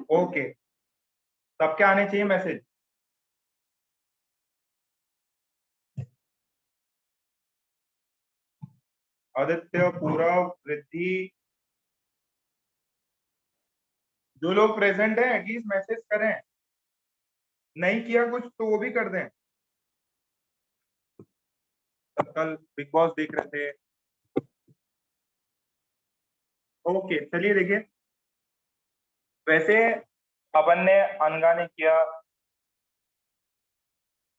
Okay, सबके आने चाहिए मैसेज। आदित्य, पूरव, रिद्धि, जो लोग प्रेजेंट हैं एटलीस्ट मैसेज करें। नहीं किया कुछ तो वो भी कर दें। सब कल बिग बॉस देख रहे थे। ओके चलिए देखिए, वैसे अपन ने अनगा ने किया,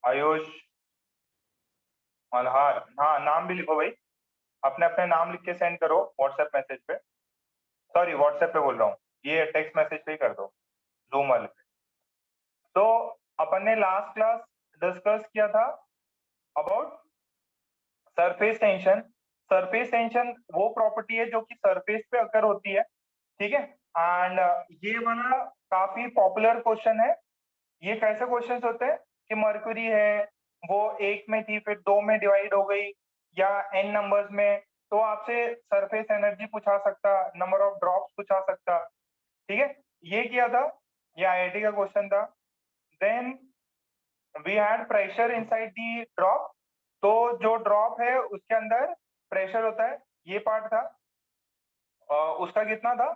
आयुष, मल्हार, हाँ नाम भी लिखो भाई, अपने अपने नाम लिख के सेंड करो व्हाट्सएप मैसेज पे। सॉरी व्हाट्सएप पे बोल रहा हूँ, ये टेक्स्ट मैसेज पे ही कर दो, जूम वाले पे। तो अपन ने लास्ट क्लास डिस्कस किया था about surface tension. Surface tension वो प्रॉपर्टी है जो कि सरफेस पे अकर होती है, ठीक है। एंड ये वाला काफी पॉपुलर क्वेश्चन है। ये कैसे क्वेश्चंस होते हैं कि मर्क्यूरी है, वो एक में थी फिर दो में डिवाइड हो गई, या एन नंबर्स में, तो आपसे सरफेस एनर्जी पूछा सकता, नंबर ऑफ ड्रॉप्स पूछा सकता, ठीक है। ये किया था, ये आईआईटी का क्वेश्चन था। Then we had pressure inside the drop, तो जो ड्रॉप है उसके अंदर प्रेशर होता है, ये पार्ट था। उसका कितना था,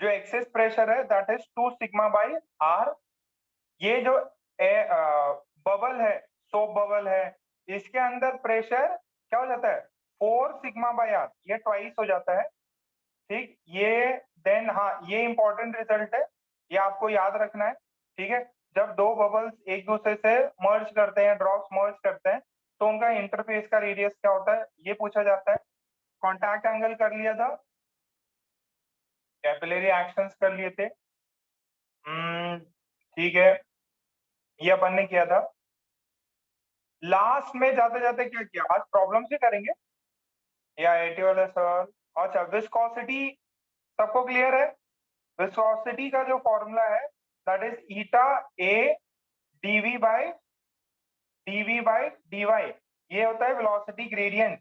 जो एक्सेस प्रेशर है that is 2 sigma by r. ये जो बबल है, सोप बबल है, इसके अंदर प्रेशर क्या हो जाता है, 4 सिग्मा बाई आर, ये ट्वाइस हो जाता है, ठीक ये। देन हाँ, ये इंपॉर्टेंट रिजल्ट है, ये आपको याद रखना है, ठीक है। जब दो बबल्स एक दूसरे से मर्ज करते हैं, ड्रॉप्स मर्ज करते हैं, तो उनका इंटरफेस का रेडियस क्या होता है, ये पूछा जाता है। कॉन्टैक्ट एंगल कर लिया था, कैपिलरी एक्शंस कर लिए थे, ठीक है, ये अपन ने किया था। लास्ट में जाते जाते क्या किया, आज प्रॉब्लम से करेंगे या एटी वाला सवाल। अच्छा, विस्कोसिटी सबको क्लियर है। विस्कोसिटी का जो फॉर्मूला है that is eta A dv by dy, ये होता है वेलोसिटी ग्रेडियंट,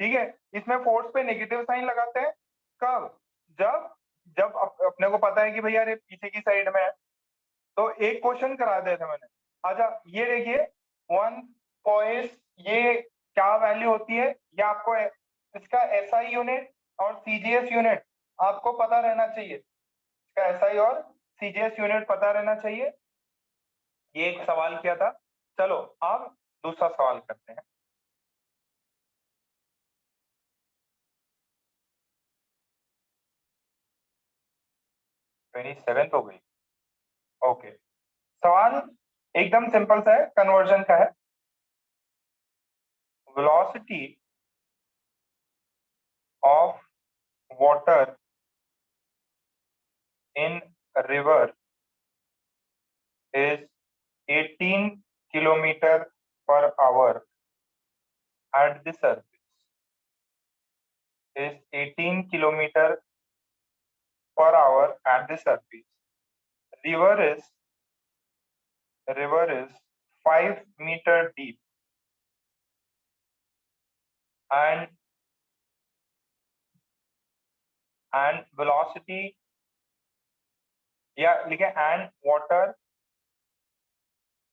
ठीक है। इसमें फोर्स पे नेगेटिव साइन लगाते हैं कब, जब जब अपने को पता है कि भैया ये पीछे की साइड में है, तो एक क्वेश्चन करा दिया था मैंने। अच्छा ये देखिए, 1 ये क्या वैल्यू होती है, ये आपको इसका एसआई यूनिट और सीजीएस यूनिट आपको पता रहना चाहिए, इसका एसआई और सीजीएस यूनिट पता रहना चाहिए। ये एक सवाल किया था। चलो अब दूसरा सवाल करते हैं। 27 हो गई, ओके। सवाल एकदम सिंपल सा है, कन्वर्जन का है। Velocity of water in river is 18 kilometer per hour at the surface, is 18 kilometer per hour at the surface. River is river is 5 meter deep and velocity, या लिखे and water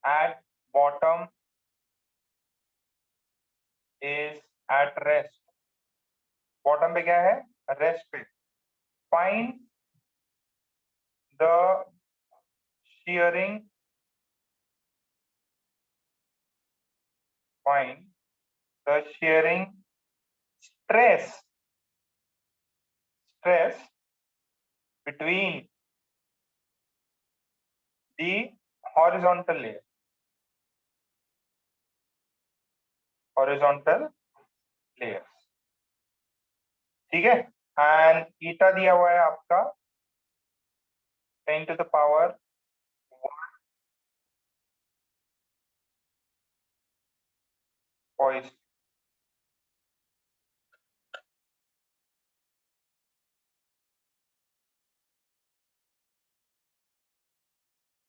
at bottom is at rest. Bottom पे क्या है, rest पे। Find the shearing, find the shearing stress between the horizontal layers, ठीक है। And ईटा दिया हुआ है आपका 10 to the power 1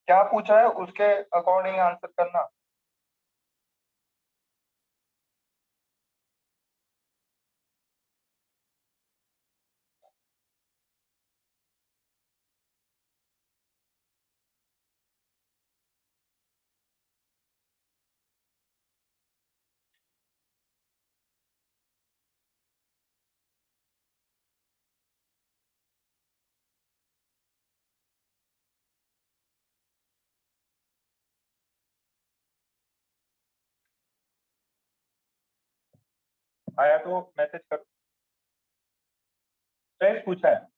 क्या पूछा है उसके अकॉर्डिंग आंसर करना। आया तो मैसेज करो। स्ट्रेस पूछा है।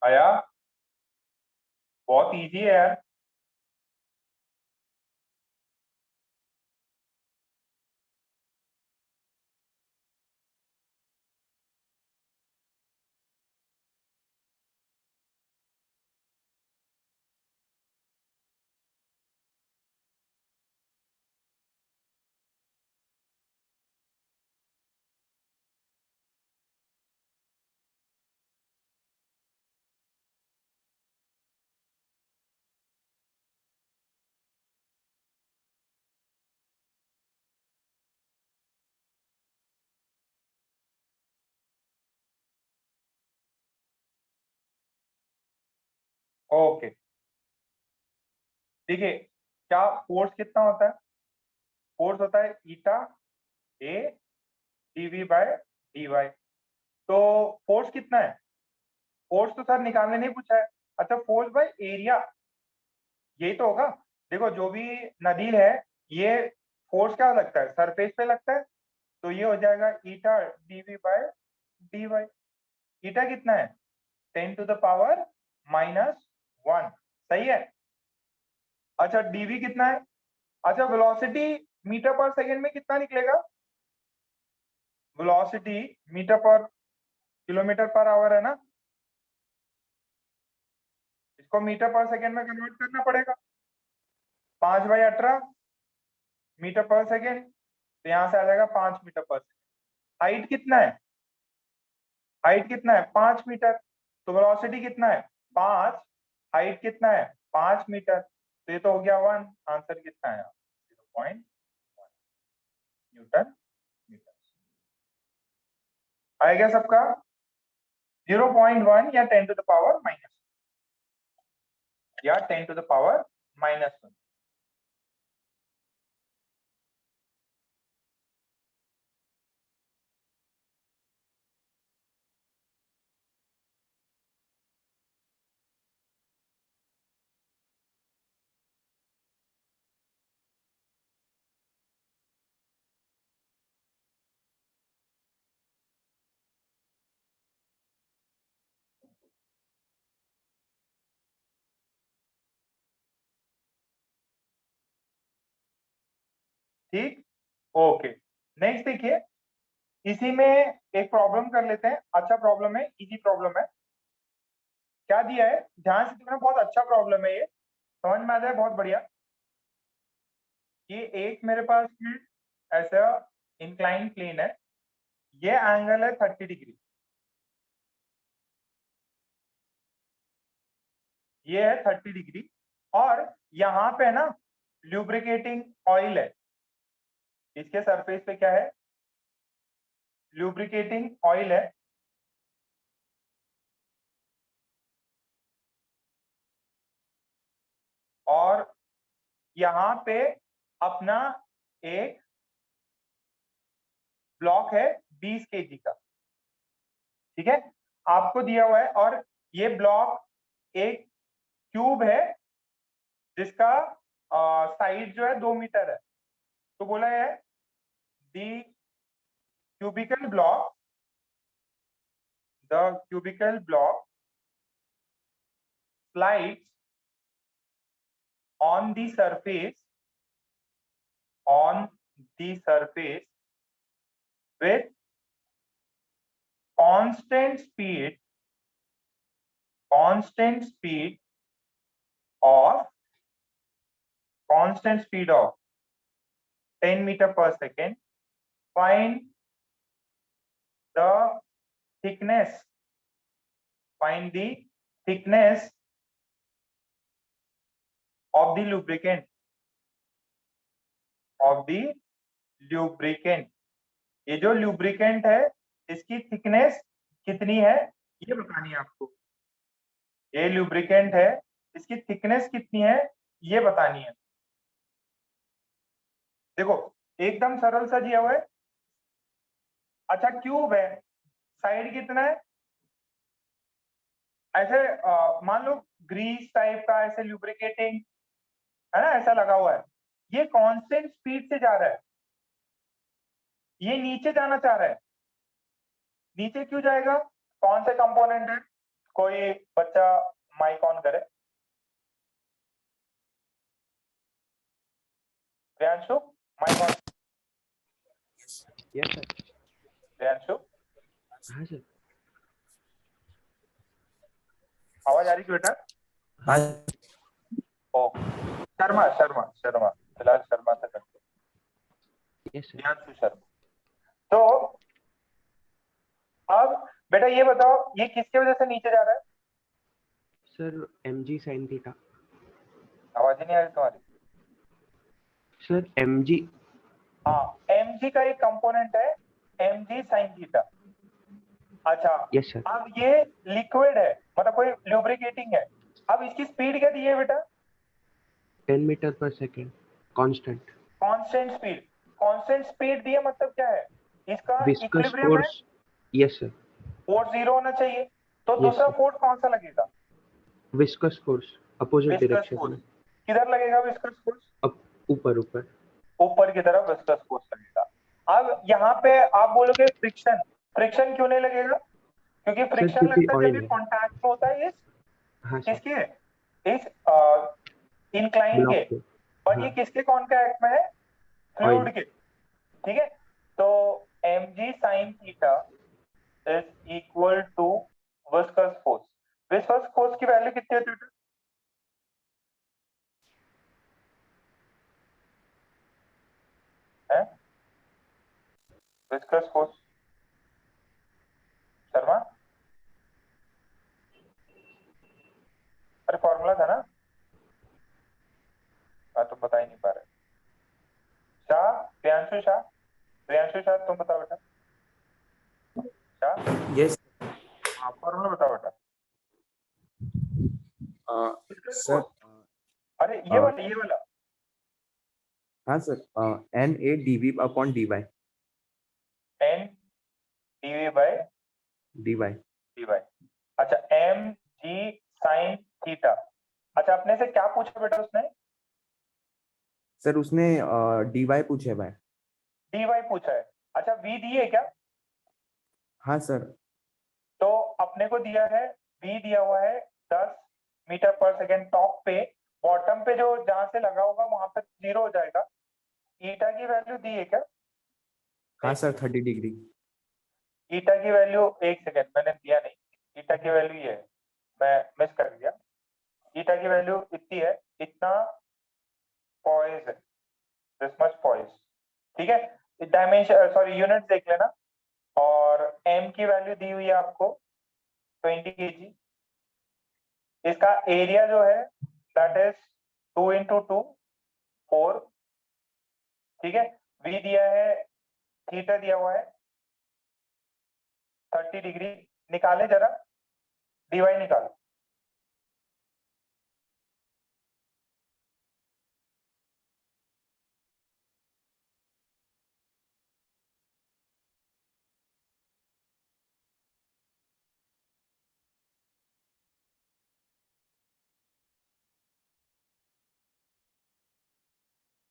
आया। बहुत इजी है यार। ओके, देखिए क्या फोर्स कितना होता है। फोर्स होता है ईटा A DV by D Y. तो फोर्स कितना है। फोर्स तो सर निकालने नहीं पूछा है। अच्छा, फोर्स बाय एरिया, यही तो होगा। देखो जो भी नदी है, ये फोर्स क्या लगता है, सरफेस पे लगता है। तो ये हो जाएगा ईटा डीवी बाय डी वाई। ईटा कितना है, 10⁻⁻1। सही है। अच्छा डीवी कितना है। अच्छा वेलोसिटी मीटर पर सेकंड में कितना निकलेगा। वेलोसिटी मीटर पर किलोमीटर पर आवर है ना। इसको मीटर पर सेकंड में कन्वर्ट करना पड़ेगा। 5/18 मीटर पर सेकंड। तो यहां से आ जाएगा 5 मीटर पर सेकंड। हाइट कितना है। हाइट कितना है, 5 मीटर। तो वेलोसिटी कितना है, 5। हाइट कितना है, 5 मीटर। तो ये तो हो गया 1। आंसर कितना है, 0.1 न्यूटन मीटर। आएगा सबका 0.1 या 10⁻⁻, या 10⁻⁻1। ठीक। ओके, नेक्स्ट देखिए, इसी में एक प्रॉब्लम कर लेते हैं। अच्छा प्रॉब्लम है, इजी प्रॉब्लम है। क्या दिया है, ध्यान से देखना, बहुत अच्छा प्रॉब्लम है ये, समझ में आ जाए बहुत बढ़िया। ये एक मेरे पास में ऐसा इंक्लाइन प्लेन है। ये एंगल है 30 डिग्री। ये है 30 डिग्री। और यहाँ पे ना ल्यूब्रिकेटिंग ऑयल है। इसके सरफेस पे क्या है, ल्यूब्रिकेटिंग ऑयल है। और यहाँ पे अपना एक ब्लॉक है 20 kg का। ठीक है, आपको दिया हुआ है। और ये ब्लॉक एक क्यूब है, जिसका साइड जो है 2 मीटर है। तो बोला है the cubical block, the cubical block slides on the surface, on the surface with constant speed, constant speed of constant speed of 10 meter per second. Find the thickness, find the thickness of the lubricant, of the lubricant. ये जो lubricant है इसकी thickness कितनी है ये बतानी है आपको। ये लुब्रिकेंट है, इसकी थिकनेस कितनी है ये बतानी है। देखो एकदम सरल सा दिया हुआ है। अच्छा क्यूब है, साइड कितना है, ऐसे मान लो ग्रीस टाइप का ऐसे लुब्रिकेटिंग है ना, ऐसा लगा हुआ है। ये कांस्टेंट स्पीड से जा रहा है, ये नीचे जाना चाह रहा है। नीचे क्यों जाएगा, कौन से कंपोनेंट है, कोई बच्चा माइक ऑन करे। Priyanshu mic on. Yes sir. Priyanshu हाँ सर। आवाज आ रही है बेटा। हाँ। ओ शर्मा शर्मा शर्मा, फिलहाल शर्मा से करते। Yes sir. प्रियांशु शर्मा। तो अब बेटा ये बताओ ये किसकी वजह से नीचे जा रहा है। Sir mg sin theta. आवाज ही नहीं आ रही तुम्हारी। Sir mg। हाँ mg का एक कंपोनेंट है mg sin थीटा। अच्छा यस सर। अब ये लिक्विड है, मतलब कोई लुब्रिकेटिंग है। अब इसकी स्पीड क्या दी है बेटा, 10 मीटर पर second constant. Constant speed. Constant speed दी है मतलब क्या है, इसका विस्कस इक्विलिब्रियम है, force. Yes sir. Force zero होना चाहिए। तो यस दूसरा सर। फोर्स कौन सा लगेगा, viscous force opposite viscous direction force. में। किधर लगेगा विस्कस फोर्स, अब ऊपर ऊपर। ऊपर की तरफ विस्कस फोर्स लगेगा। अब यहाँ पे आप बोलोगे फ्रिक्शन, फ्रिक्शन क्यों नहीं लगेगा, क्योंकि सर फ्रिक्शन क्योंकि लगता है जब ऑयल ये है। कॉन्टैक्ट में होता है इस हाँ सर। किसके, इस इंक्लाइन के। ब्लॉक पे। और ये हाँ किसके कॉन्टैक्ट में है, ऑयल। फ्लूइड के। ठीक है, तो mg sin theta is equal to viscous force. Viscous force की वैल्यू कितनी होती है, विस्कस फोर्स शर्मा। अरे फॉर्मूला था ना, हाँ तुम बता ही नहीं पा रहे। शाह, प्रियांशु शाह, प्रियांशु शाह तुम बताओ बेटा। शाह यस हाँ फॉर्मूला बताओ बेटा। Viscous sir. फोर्स, अरे ये वाला ये वाला। हाँ sir, N A D V upon D Y. N DV by D Y. D Y. अच्छा एम जी साइन थीटा। अच्छा अपने से क्या पूछा बेटा उसने, सर उसने डी वाई पूछे भाई। डी वाई पूछा है। अच्छा वी दी है क्या, हाँ सर। तो अपने को दिया है वी दिया हुआ है 10 मीटर पर सेकेंड टॉप पे। बॉटम पे जो जहां से लगा होगा वहां पे जीरो हो जाएगा। ईटा की वैल्यू दी है क्या, हाँ सर 30 डिग्री। ईटा की वैल्यू, एक सेकेंड मैंने दिया नहीं, ईटा की वैल्यू ये है, मैं मिस कर दिया। ईटा की वैल्यू इतनी है, इतना पॉइज है, दिस मच पॉइज। ठीक है, डायमेंशन सॉरी यूनिट देख लेना। और एम की वैल्यू दी हुई है आपको 20 kg। इसका एरिया जो है दैट इज 2 × 2 4। ठीक है, वी दिया है, थीटा दिया हुआ है 30 डिग्री। निकाले जरा, डीवाई निकालो।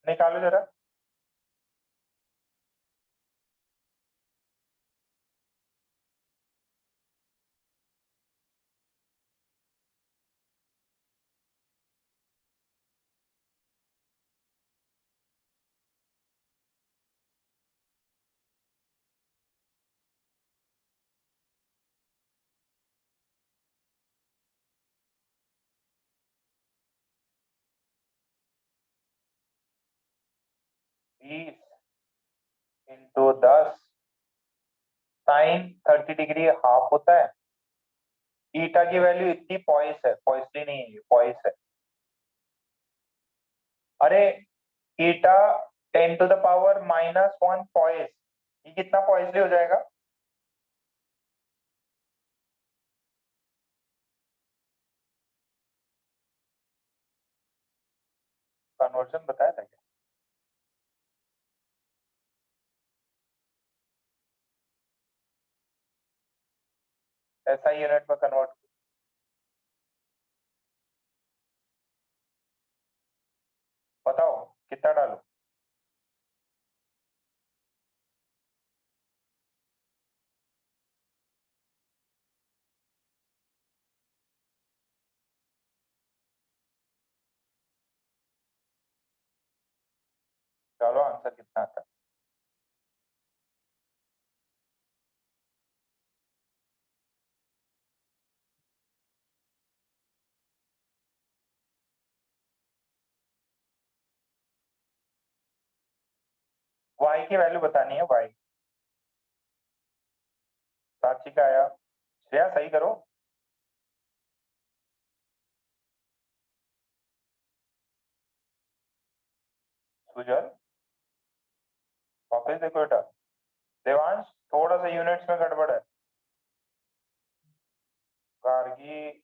निकालो जरा, बीस इंटू 10 साइन 30 डिग्री हाफ होता है। ईटा की वैल्यू इतनी पॉइस है, पॉइसली नहीं है, पॉइस है। अरे ईटा 10⁻⁻1 पॉइस, ये कितना पॉइसली हो जाएगा? कन्वर्जन बताया था क्या? ऐसा यूनिट में कन्वर्ट, बताओ कितना डालूं? चलो आंसर कितना आता है? वाई की वैल्यू बतानी है, वाई। साक्षी का आया, श्रेया सही करो। सुजल वापस देखो बेटा। देवांश थोड़ा सा यूनिट्स में गड़बड़ है। गार्गी,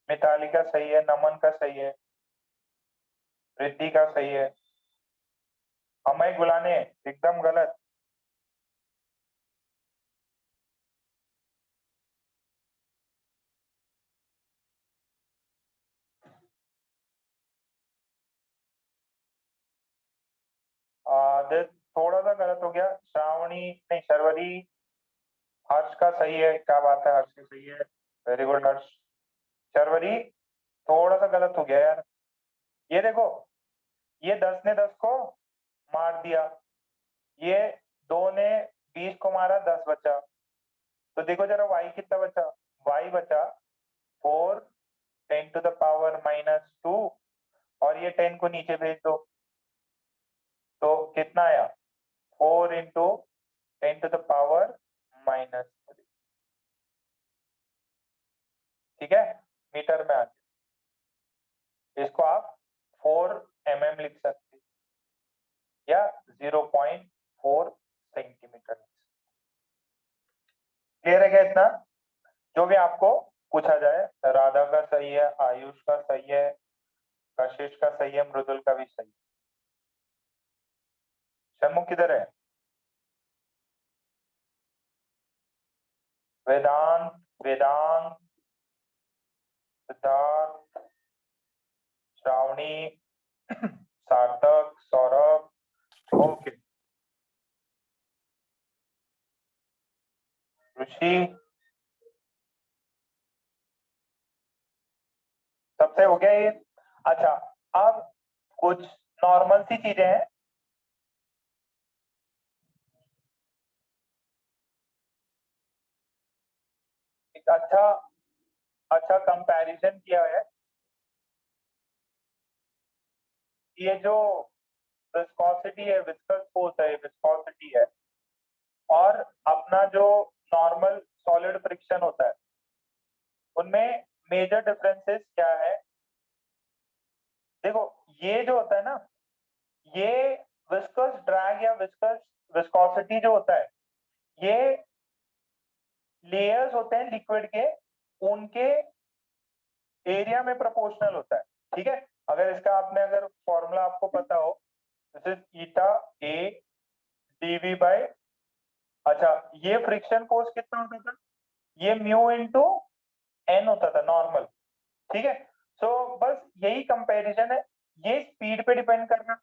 मिताली का सही है, नमन का सही है, रिद्धि का सही है, अमय गुलाने एकदम गलत। आदित्य थोड़ा सा गलत हो गया। श्रावणी नहीं, शर्वरी। हर्ष का सही है, क्या बात है, हर्ष का सही है, वेरी गुड हर्ष। शर्वरी थोड़ा सा गलत हो गया यार। ये देखो, ये 10 ने 10 को मार दिया, ये 2 ने 20 को मारा, 10 बचा। तो देखो जरा वाई कितना बचा। वाई बचा 4 10⁻⁻2, और ये 10 को नीचे भेज दो, तो कितना आया? 4 × 10⁻⁻3। ठीक है, मीटर में आ गया। इसको आप 4 mm लिख सकते या 0.4 सेंटीमीटर। क्लियर है क्या इतना? जो भी आपको पूछा जाए, राधा का सही है, आयुष का सही है, कशिश का सही है, मृदुल का भी सही है। षणमुख किधर है? वेदांत, वेदांत, सिद्धार्थ, श्रावणी, सार्थक, सौरभ, ओके, ऋषि, सबसे हो गया ये। अच्छा, अब कुछ नॉर्मल सी चीजें हैं। एक अच्छा अच्छा कंपैरिजन किया है। ये जो विस्कोसिटी है, विस्कस फोर्स है, विस्कोसिटी है, और अपना जो नॉर्मल सॉलिड फ्रिक्शन होता है, उनमें मेजर डिफरेंसेस क्या है? देखो, ये जो होता है ना, ये विस्कस ड्रैग या विस्कस विस्कोसिटी जो होता है, ये लेयर्स होते हैं लिक्विड के, उनके एरिया में प्रोपोर्शनल होता है। ठीक है, अगर इसका आपने अगर फॉर्मूला आपको पता हो, this is eta A DV by, अच्छा ये फ्रिक्शन फोर्स कितना होता था? ये म्यू इनटू एन होता था नॉर्मल। ठीक है, सो बस यही कंपैरिजन है। ये स्पीड पे डिपेंड करना,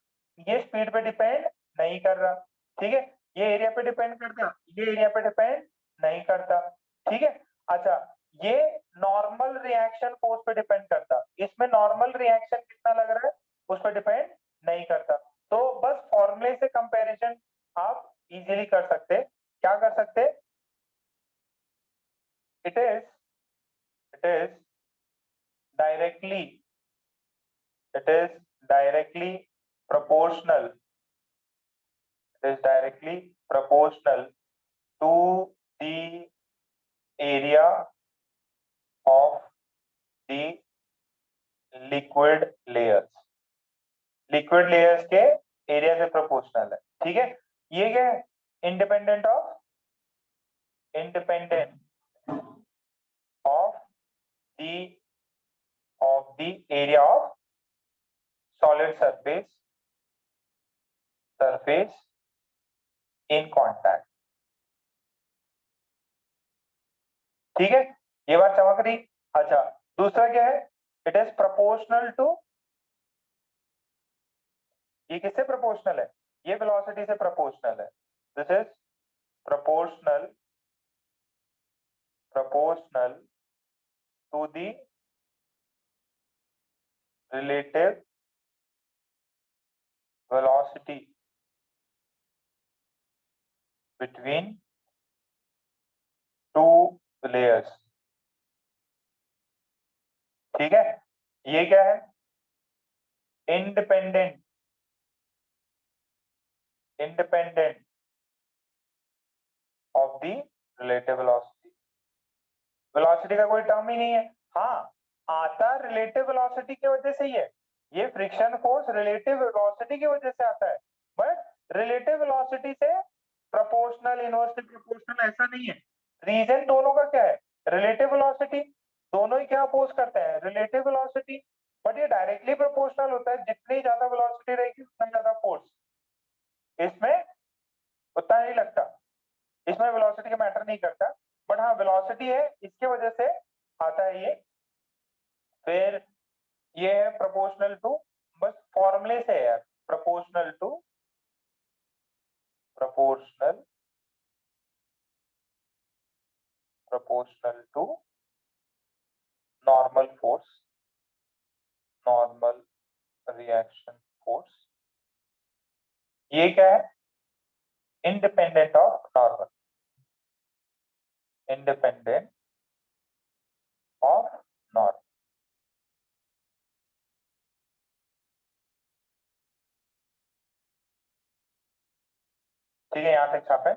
ये स्पीड पे डिपेंड नहीं कर रहा। ठीक है, ये एरिया पे डिपेंड करता, ये एरिया पे डिपेंड नहीं करता। ठीक है, अच्छा ये नॉर्मल रिएक्शन फोर्स पे डिपेंड करता, इसमें नॉर्मल रिएक्शन कितना लग रहा है उस पर डिपेंड नहीं करता। तो बस फॉर्मूले से कंपैरिजन आप इजीली कर सकते। क्या कर सकते? It is it is directly it is directly proportional it is directly proportional to the area of the liquid layers, liquid layers के एरिया से प्रोपोर्शनल है। ठीक है, ये क्या है, independent of the area of solid surface in contact. ठीक है, ये बात चमक रही। अच्छा, दूसरा क्या है, इट इज प्रोपोर्शनल टू, ये किससे प्रोपोर्शनल है, ये वेलोसिटी से प्रोपोर्शनल है। This is proportional to the relative velocity between two layers. ठीक है, ये क्या है, independent of the relative velocity. Velocity का कोई टर्म ही नहीं है। हाँ, आता रिलेटिव वेलोसिटी की वजह से ही है, ये फ्रिक्शन फोर्स रिलेटिव वेलोसिटी की वजह से आता है, बट रिलेटिव वेलोसिटी से प्रोपोर्शनल, इनवर्सली प्रोपोर्शनल ऐसा नहीं है। रीजन दोनों का क्या है, रिलेटिव वेलोसिटी, दोनों ही क्या अपोज करते हैं, रिलेटिव वेलोसिटी, बट ये डायरेक्टली प्रोपोर्शनल होता है, जितनी ज्यादा वेलोसिटी रहेगी उतना ज्यादा फोर्स, इसमें उतना नहीं लगता, इसमें वेलोसिटी का मैटर नहीं करता, बट हाँ वेलोसिटी है, इसके वजह से आता है ये। फिर ये है प्रोपोर्शनल टू, बस फॉर्मूले से है यार, proportional to normal reaction force. ये क्या है, independent of normal, independent of normal. ठीक है, यहां तक छापे।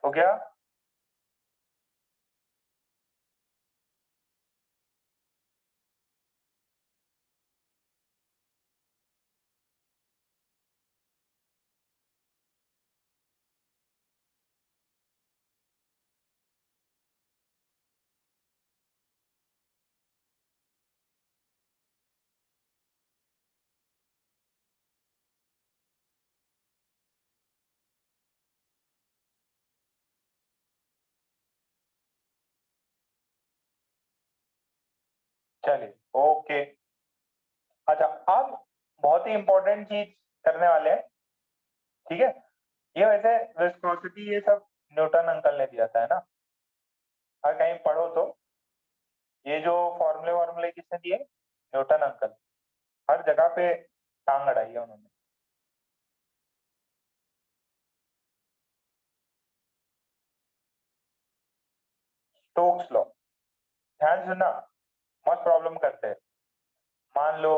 हो गया, चलिए ओके। अच्छा, अब बहुत ही इंपॉर्टेंट चीज करने वाले हैं। ठीक है, ये वैसे विस्कोसिटी ये सब न्यूटन अंकल ने दिया था, है ना, अगर कहीं पढ़ो तो ये जो फॉर्मूले किसने दिए, न्यूटन अंकल, हर जगह पे टांग अड़ाई है उन्होंने। स्टोक्स लॉ, ध्यान सुनना, मस्त प्रॉब्लम करते हैं। मान लो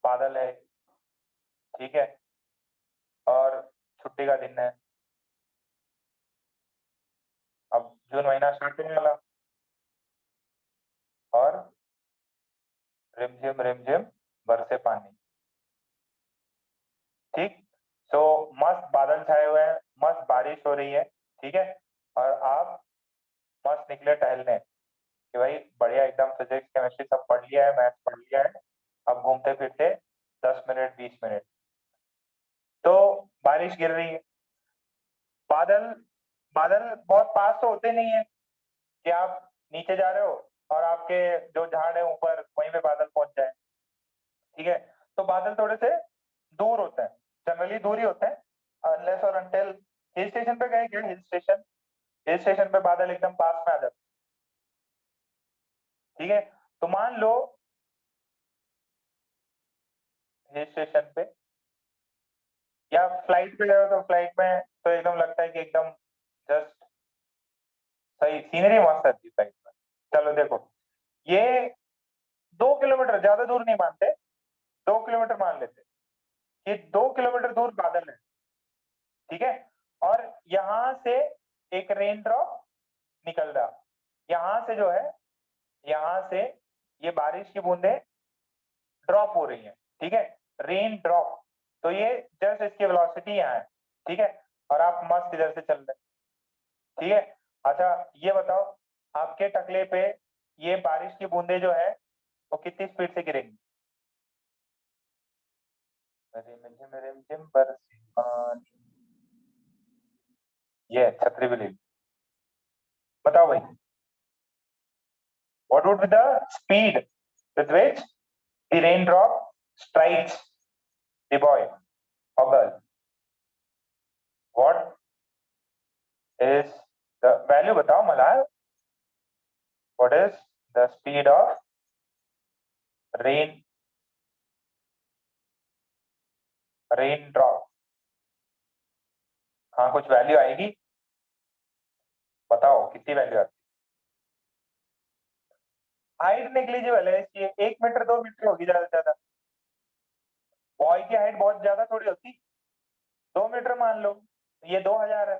बादल है, ठीक है, और छुट्टी का दिन है, अब जून महीना स्टार्ट होने वाला, और रिमझिम बरसे पानी। ठीक, तो मस्त बादल छाए हुए हैं, मस्त बारिश हो रही है, ठीक है, और आप मस्त निकले टहलने कि भाई बढ़िया एकदम, फिजिक्स केमिस्ट्री सब पढ़ लिया है, मैथ्स पढ़ लिया है, अब घूमते फिरते 10 मिनट 20 मिनट, तो बारिश गिर रही है। बादल बादल बहुत पास तो होते नहीं है कि आप नीचे जा रहे हो और आपके जो झाड़ है ऊपर वहीं पे बादल पहुंच जाए। ठीक है, तो बादल थोड़े से दूर होते हैं, जनरली दूर ही होते हैं, अनलेस और अनटिल हिल स्टेशन पे गए क्या, हिल स्टेशन पे बादल एकदम पास में आ जाते हैं। ठीक है, तो मान लो हिल स्टेशन पे या फ्लाइट पे गए, तो फ्लाइट में तो एकदम लगता है कि एकदम जस्ट सही सीनरी मस्त आती है फ्लाइट में। चलो देखो, ये 2 किलोमीटर, ज्यादा दूर नहीं मानते, 2 किलोमीटर मान लेते कि 2 किलोमीटर दूर बादल है। ठीक है, और यहां से एक रेन ड्रॉप निकल रहा, यहां से जो है, यहां से ये बारिश की बूंदें ड्रॉप हो रही है। ठीक है, रेन ड्रॉप, तो ये जस्ट इसकी वेलोसिटी यहाँ है। ठीक है, और आप मस्त इधर से चल रहे। ठीक है, अच्छा ये बताओ, आपके टकले पे ये बारिश की बूंदें जो है वो कितनी स्पीड से गिरेंगी? रिमझिम रिमझिम बरसी पानी, ये छतरी भी ले ली। बताओ भाई, what would be the speed with which the raindrop strikes the boy or girl? What is the value? बताओ मलाल, what is the speed of raindrop? हाँ, कुछ वैल्यू आएगी, बताओ कितनी वैल्यू आती है? हाइट नेग्लिजिबल है इसकी, 1 मीटर 2 मीटर होगी ज्यादा से ज्यादा। बॉय की हाइट बहुत ज्यादा थोड़ी होती, 2 मीटर मान लो, ये 2000 है।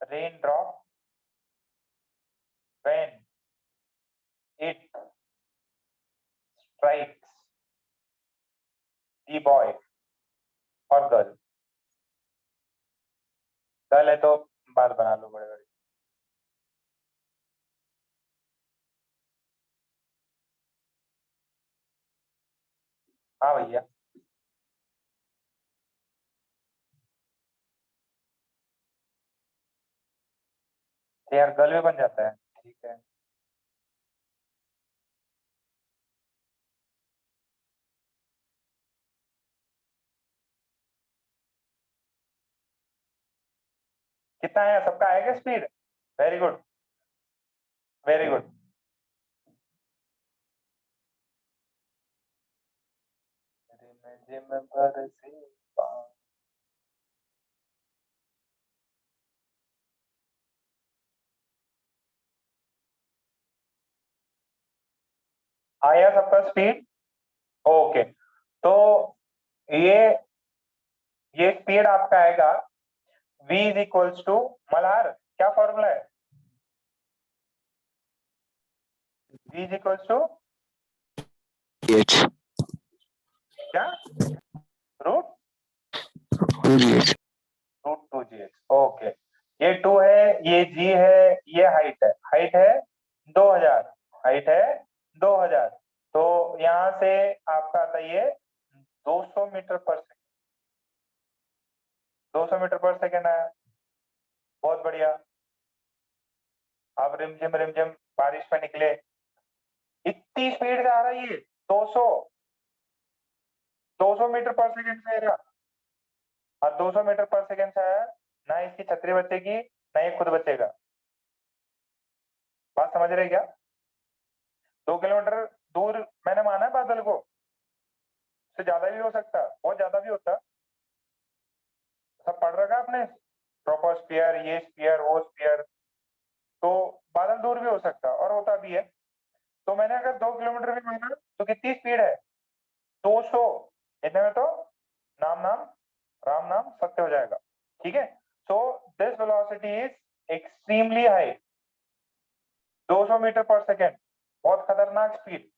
Rain drop when it strikes the boy or girl, girl है तो बात बना लो बड़े बड़े। हाँ भैया, तो यार गर्ल भी बन जाता है, ठीक है। कितना है सबका, आएगा speed? Very good, very good. आया सबका स्पीड, ओके। तो ये ये स्पीड आपका आएगा v is equals to, Malhar क्या फॉर्मूला है? v इज इक्वल्स टू क्या, root 2gh। Root 2gh, okay. ये 2 है, ये g है, ये हाइट है 2000, हाइट है 2000, तो यहां से आपका आता है ये 200 मीटर पर सेकेंड, 200 मीटर पर सेकेंड है। बहुत बढ़िया। अब रिमझिम रिमझिम बारिश में निकले, इतनी स्पीड से आ रहा है ये, 200 200 मीटर पर सेकेंड से आएगा, और 200 मीटर पर सेकेंड से आया, ना इसकी छतरी बचेगी ना ये खुद बचेगा। बात समझ रहे क्या? 2 किलोमीटर दूर मैंने माना है बादल को, उससे ज्यादा भी हो सकता, बहुत ज्यादा भी होता। सब पढ़ रखा आपने, ट्रोपोस्फियर, ये स्फीयर वो स्फीयर, तो बादल दूर भी हो सकता और होता भी है। तो मैंने अगर 2 किलोमीटर भी माना तो कितनी स्पीड है, 200। इतने में तो नाम नाम राम नाम सत्य हो जाएगा। ठीक है, so this velocity is extremely high, 200 metre पर सेकेंड, बहुत खतरनाक स्पीड।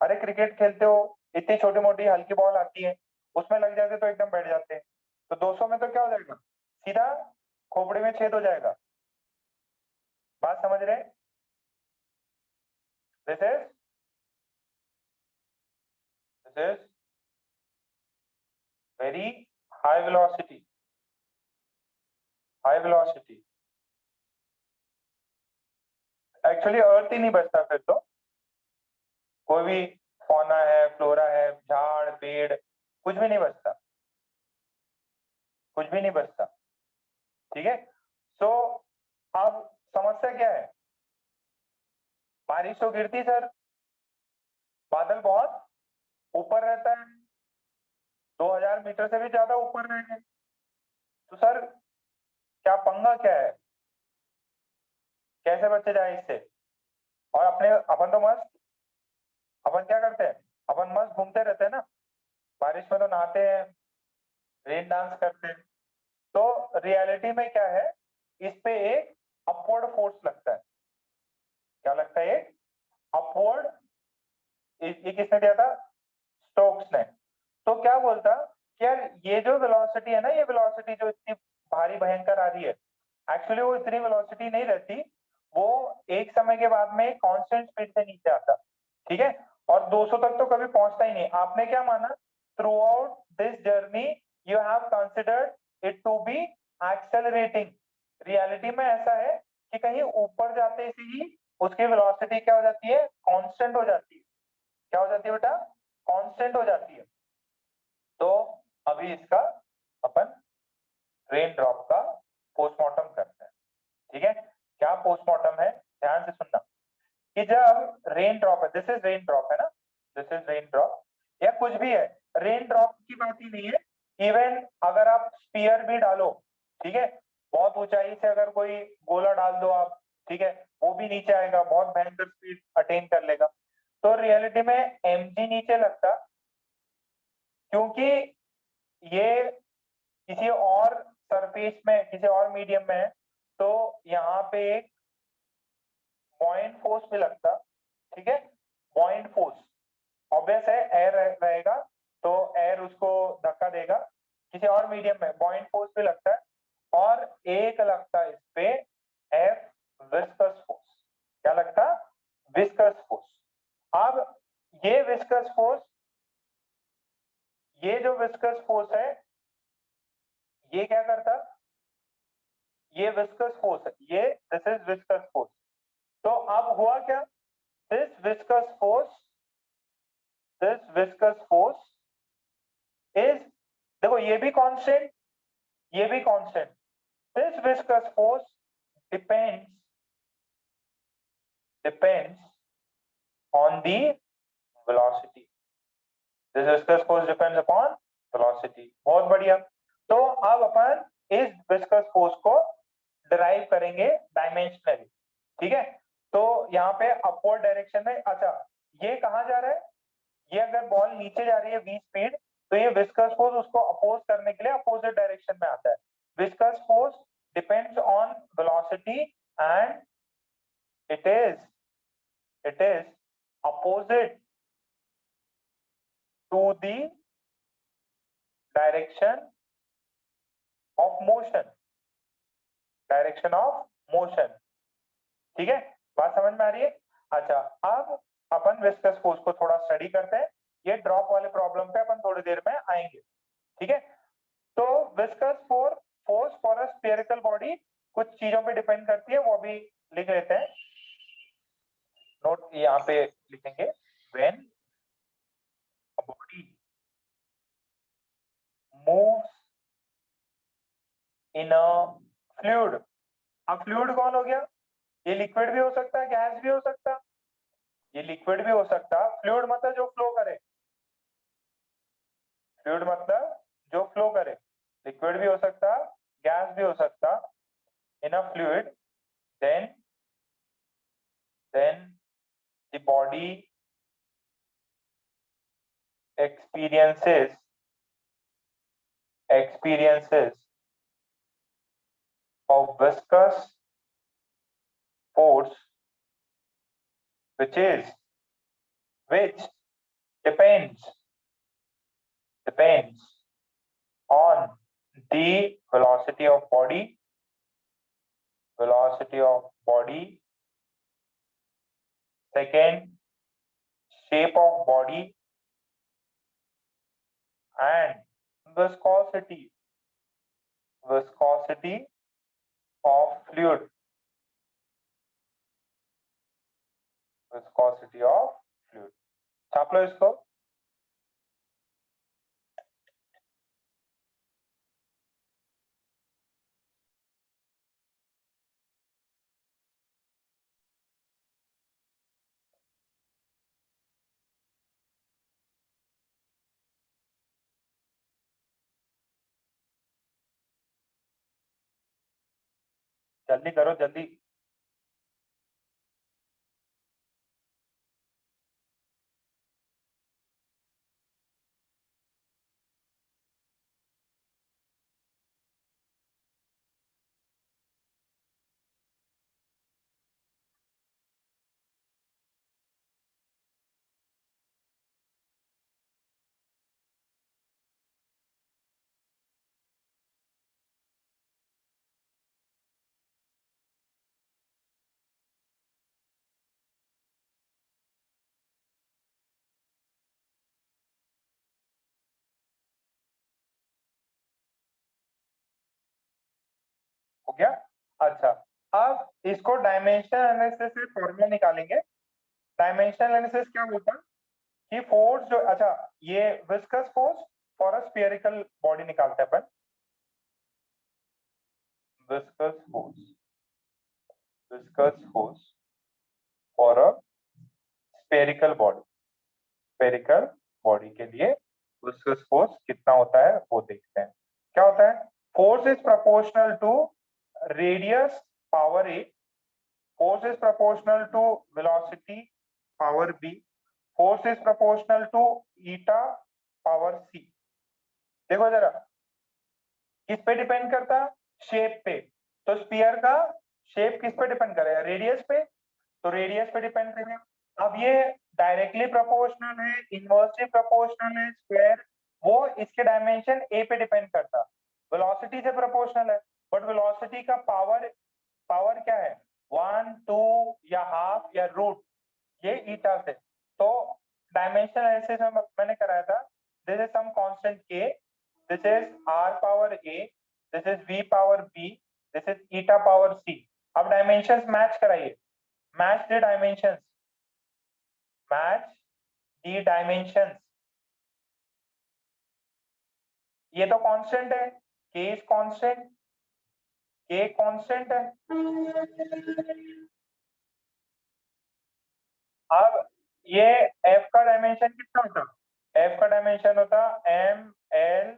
अरे क्रिकेट खेलते हो, इतनी छोटी मोटी हल्की बॉल आती है, उसमें लग जाते तो एकदम बैठ जाते हैं, तो 200 में तो क्या हो जाएगा, सीधा खोपड़ी में छेद हो जाएगा। बात समझ रहे? This is very high velocity, high velocity. Actually अर्थ ही नहीं बचता फिर तो, कोई भी फौना है, फ्लोरा है, झाड़ पेड़, कुछ भी नहीं बचता, कुछ भी नहीं बचता। ठीक है, सो अब समस्या क्या है? बारिश तो गिरती सर, बादल बहुत ऊपर रहता है, 2000 मीटर से भी ज्यादा ऊपर रहेंगे, तो सर क्या पंगा क्या है, कैसे बचे जाए इससे? और अपन तो मस्त, अपन क्या करते हैं, अपन मस्त घूमते रहते हैं ना, बारिश में तो नहाते हैं, रेन डांस करते हैं। तो रियलिटी में क्या है, इस पे एक अपवर्ड फोर्स लगता है। क्या लगता है? एक अपवर्ड, ये किसने दिया था? स्टोक्स ने। तो क्या बोलता कि यार ये जो वेलोसिटी है ना, ये वेलोसिटी जो इतनी भारी भयंकर आ रही है, एक्चुअली वो इतनी वेलोसिटी नहीं रहती, वो एक समय के बाद में कांस्टेंट स्पीड से नीचे आता। ठीक है, और 200 तक तो कभी पहुंचता ही नहीं। आपने क्या माना? Throughout this journey you have considered it to be accelerating. Reality में ऐसा है कि कहीं ऊपर जाते से ही उसकी वेलोसिटी क्या हो जाती है? कांस्टेंट हो जाती है। क्या हो जाती है बेटा? कांस्टेंट हो जाती है। तो अभी इसका अपन रेन ड्रॉप का पोस्टमार्टम करते हैं। ठीक है, क्या पोस्टमार्टम है, ध्यान से सुनना। कि जब रेन ड्रॉप है, दिस इज रेन ड्रॉप है ना, दिस इज रेन ड्रॉप, या कुछ भी है, रेन ड्रॉप की बात ही नहीं है, इवन अगर आप स्पीयर भी डालो, ठीक है, बहुत ऊंचाई से अगर कोई गोला डाल दो आप, ठीक है, वो भी नीचे आएगा, बहुत भयंकर स्पीड अटेन कर लेगा। तो रियलिटी में mg नीचे लगता, क्योंकि ये किसी और सरफेस में, किसी और मीडियम में है, तो यहाँ पे एक बॉइंट फोर्स भी लगता। ठीक है, बॉइंट फोर्स ऑब्वियस है, एयर रहेगा तो एयर उसको धक्का देगा। किसी और मीडियम में बॉइंट फोर्स भी लगता है, और एक लगता है इस पे एफ विस्कस फोर्स। क्या लगता? Viscous force. अब ये विस्कस फोर्स, ये जो विस्कस फोर्स है, ये क्या करता? ये विस्कस फोर्स है, ये दिस इज विस्कस फोर्स। तो अब हुआ क्या? This viscous force, this viscous force is, देखो ये भी कांस्टेंट, ये भी constant. This viscous force depends on the velocity. This viscous force depends upon velocity. बहुत बढ़िया। तो अब अपन इस विस्कस फोर्स को डिराइव करेंगे डायमेंशनली। ठीक है, तो यहाँ पे अपवर्ड डायरेक्शन में, अच्छा ये कहाँ जा रहा है? ये अगर बॉल नीचे जा रही है v स्पीड, तो ये विस्कस फोर्स उसको अपोज करने के लिए अपोजिट डायरेक्शन में आता है। Viscous force depends on velocity and it is opposite to the direction of motion, direction of motion। ठीक है, बात समझ में आ रही है? अच्छा, अब अपन विस्कस फोर्स को थोड़ा स्टडी करते हैं, ये ड्रॉप वाले प्रॉब्लम पे अपन थोड़ी देर में आएंगे। ठीक है, तो viscous force for a spherical body कुछ चीजों पे डिपेंड करती है, वो भी लिख लेते हैं, नोट यहाँ पे लिखेंगे। When a body moves in a fluid, अब फ्लूइड कौन हो गया? ये लिक्विड भी हो सकता है, गैस भी हो सकता है, ये लिक्विड भी हो सकता है। फ्लूइड मतलब जो फ्लो करे, फ्लूइड मतलब जो फ्लो करे, लिक्विड भी हो सकता, गैस भी हो सकता। In a fluid, then the body experiences of viscous force which depends on the velocity of body, second shape of body, and viscosity of fluid, viscosity of fluid। छाप लो इसको। जल्दी करो जल्दी। हो गया। अच्छा, अब इसको डायमेंशनल एनालिसिस से फॉर्मूला निकालेंगे। डायमेंशनल एनालिसिस क्या होता है कि फोर्स जो, अच्छा ये viscous force for a spherical body निकालते हैं अपन। Viscous force for a spherical body के लिए विस्कस फोर्स कितना होता है वो देखते हैं। क्या होता है? Force is proportional to radius power A, force is proportional to velocity power b, force is proportional to eta power c। देखो जरा, किस पे डिपेंड करता? शेप पे। तो स्फीयर का शेप किस पे डिपेंड करेगा? रेडियस पे। तो रेडियस पे डिपेंड करेगा। अब ये डायरेक्टली प्रोपोर्शनल है, इनवर्सली प्रोपोर्शनल है, स्क्वायर, वो इसके डायमेंशन ए पे डिपेंड करता। वेलोसिटी से प्रोपोर्शनल है, बट वेलोसिटी का पावर क्या है? 1 2 या हाफ या रूट, ये ईटा से। तो डायमेंशनल एनालिसिस में मैंने कराया था, this is some constant K, this is R power A, this is V power B, this is eta power C. अब डायमेंशंस मैच कराइए। Match the dimensions, match the dimensions. ये तो कांस्टेंट है, के इज कांस्टेंट, के constant है। अब ये f का डायमेंशन कितना होता? f का डायमेंशन होता m l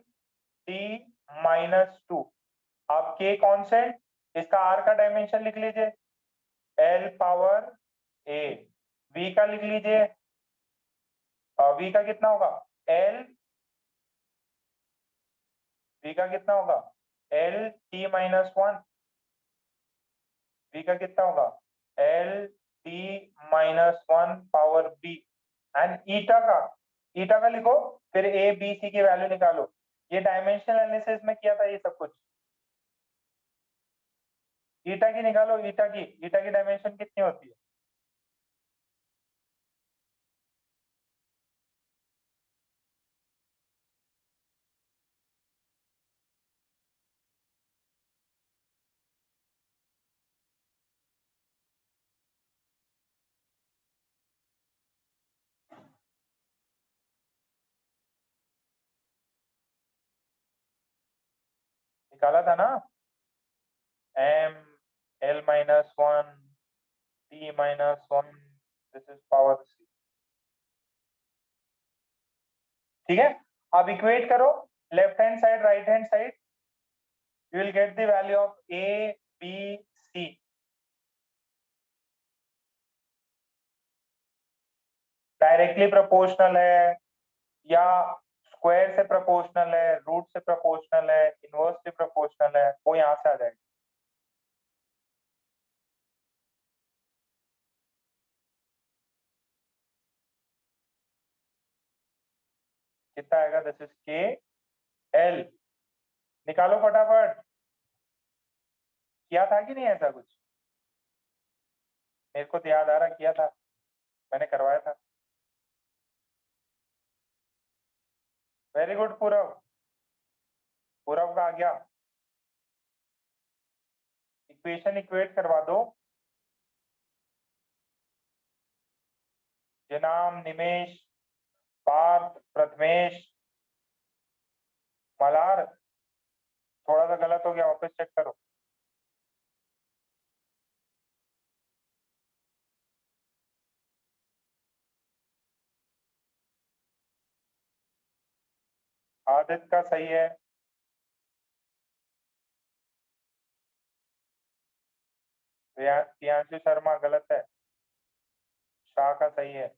t -2। अब k कांस्टेंट, इसका r का डायमेंशन लिख लीजिए, l पावर a। v का लिख लीजिए, v का कितना होगा? v का कितना होगा? l t -1। v का कितना होगा? l t -1 power b। And eta का लिखो, फिर ए बी सी की वैल्यू निकालो। ये डायमेंशनल एनालिसिस में किया था ये सब कुछ। ईटा की निकालो, ईटा की डायमेंशन कितनी होती है? निकाला था ना, m l -1 t -1, this is power c। ठीक है, अब इक्वेट करो left hand side right hand side, you will get the value of a b c। Directly proportional है या स्क्वायर से प्रोपोर्शनल है, रूट से प्रोपोर्शनल है, इनवर्सली प्रोपोर्शनल है, वो यहां से आ जाएगा। कितना आएगा? दिस इज के एल। निकालो फटाफट। किया था कि नहीं ऐसा कुछ? मेरे को तो याद आ रहा किया था, मैंने करवाया था। वेरी गुड पूरव, पूरव का आ गया। इक्वेशन इक्वेट करवा दो। जनाब निमेश प्रथमेश, मलार, थोड़ा सा गलत हो गया, वापस चेक करो। आदित्य का सही है। प्रियांशु शर्मा गलत है। शाह का सही है।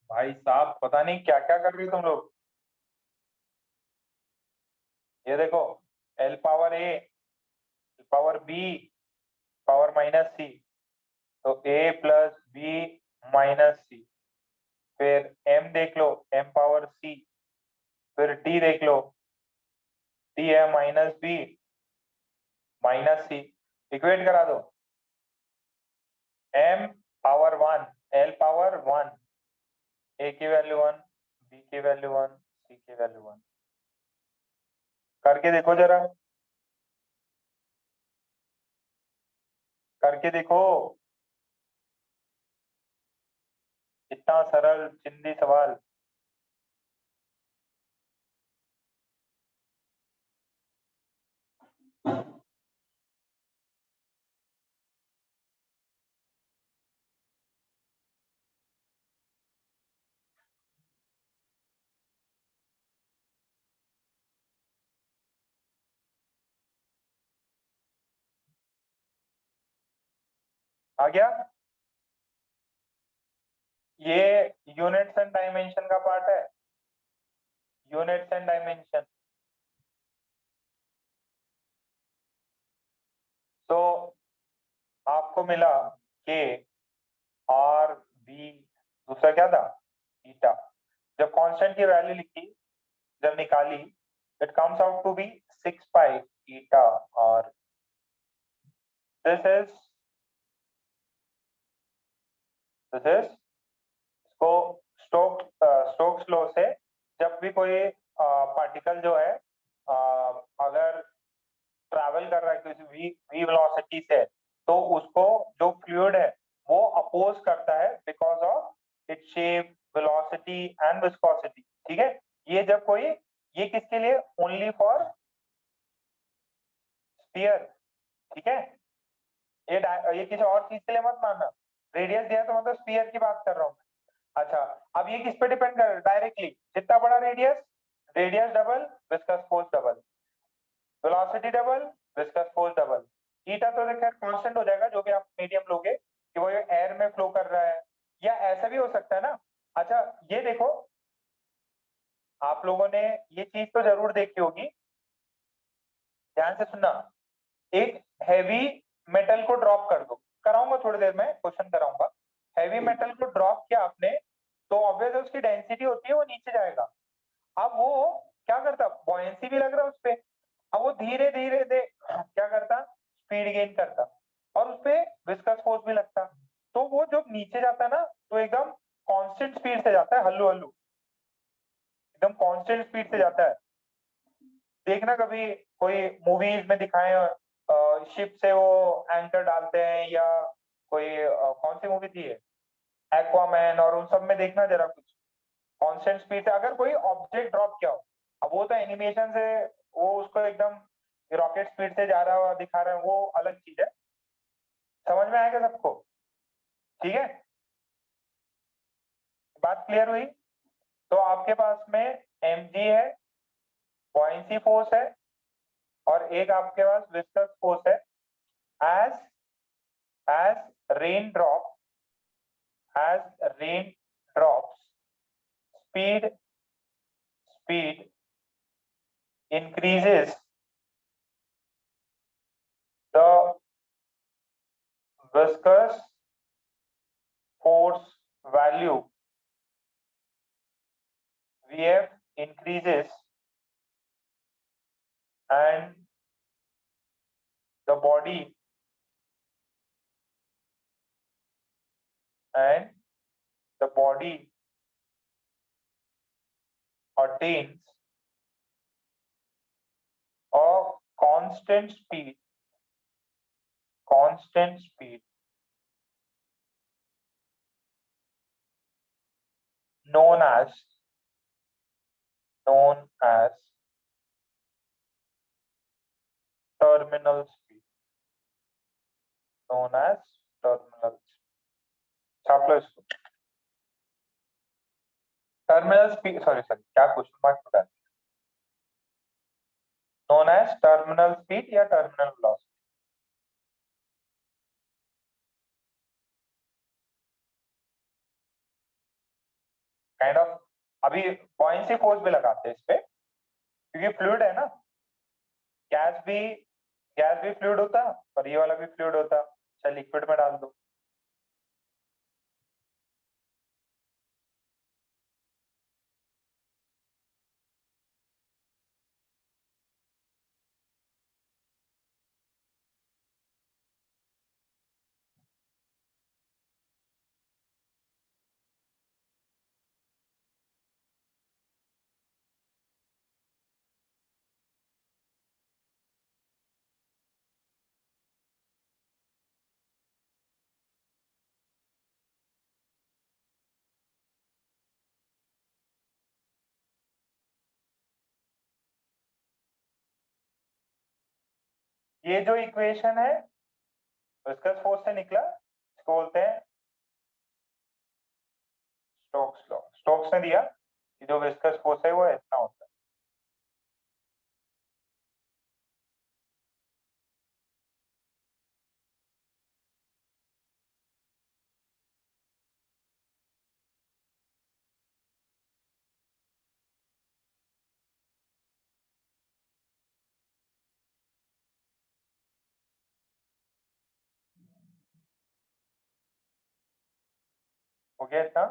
भाई साहब पता नहीं क्या क्या कर रहे हो तुम लोग। ये देखो, L power A, L power B, power minus C, तो A plus B minus C. फिर एम देख लो, एम पावर सी। फिर टी देख लो, टी है minus B minus C. Equate करा दो। M power one, L power one, A की वैल्यू वन, बी की वैल्यू वन, सी की वैल्यू वन। करके देखो जरा, करके देखो। इतना सरल चिंदी सवाल। आ गया। ये यूनिट्स एंड डायमेंशन का पार्ट है। Units and dimension. तो आपको मिला के आर बी, दूसरा क्या था, थीटा। जब कांस्टेंट की वैल्यू लिखी, जब निकाली, it comes out to be 6 pi theta R. This is इसको स्टोक्स लॉ से जब भी कोई पार्टिकल जो है अगर ट्रैवल कर रहा है किसी वी वेलोसिटी से, तो उसको जो फ्लूइड है वो अपोज करता है because of its shape, velocity and viscosity. ठीक है, ये जब कोई, ये किसके लिए, ओनली फॉर स्फीयर। ठीक है, ये किसी और चीज के लिए मत मानना। रेडियस दिया तो मतलब स्फीयर की बात कर रहा हूँ। अच्छा, अब ये किस पे डिपेंड कर रहा है, डायरेक्टली जितना बड़ा radius, radius double, viscous force double, velocity double, viscous force double. Theta तो खैर कांस्टेंट हो जाएगा जो भी आप मीडियम लोगे, कि वो एयर में फ्लो कर रहा है, या ऐसा भी हो सकता है ना। अच्छा, ये देखो, आप लोगों ने ये चीज तो जरूर देखी होगी, ध्यान से सुनना। एक हैवी मेटल को ड्रॉप कर दो, कराऊंगा थोड़ी देर में, क्वेश्चन कराऊंगा। हैवी मेटल को ड्रॉप किया आपने, तो ऑब्वियस उसकी डेंसिटी होती है, वो नीचे जाएगा। अब वो क्या करता, बॉयंसी भी लग रहा है उस पे, अब वो धीरे धीरे दे क्या करता, स्पीड गेन करता, और उस पे विस्कस फोर्स भी लगता। तो वो जब नीचे जाता है ना, तो एकदम कांस्टेंट स्पीड से जाता है, हल्लू हल्लू, एकदम कांस्टेंट स्पीड से जाता है। देखना कभी कोई मूवीज में दिखाए, शिप से वो एंकर डालते हैं, या कोई कौन सी मूवी थी, एक्वामैन, और उन सब में देखना जरा कुछ कांस्टेंट स्पीड से अगर कोई ऑब्जेक्ट ड्रॉप किया हो। अब वो तो एनिमेशन से वो उसको एकदम रॉकेट स्पीड से जा रहा हुआ दिखा रहे हैं, वो अलग चीज है। समझ में आएगा सबको, ठीक है, बात क्लियर हुई। तो आपके पास में एम जी है, बॉयंसी फोर्स है, और एक आपके पास विस्कस फोर्स है। As as rain drop, as rain drops, speed increases, the viscous force value Vf increases, and the body and the body attains a constant speed known as terminal speed. छाप लो इसको। Terminal speed, sorry क्या question mark पता है, known as terminal speed या terminal velocity। Kind of अभी buoyancy force भी लगाते हैं इस पे, क्योंकि फ्लूइड है ना, गैस भी फ्लूइड होता और ये वाला भी फ्लूइड होता, चल लिक्विड में डाल दो। ये जो इक्वेशन है विस्कस फोर्स से निकला, इसको बोलते हैं स्टोक्स लॉ। स्टोक्स ने दिया कि जो विस्कस फोर्स है वो इतना होता है। हो गया इतना?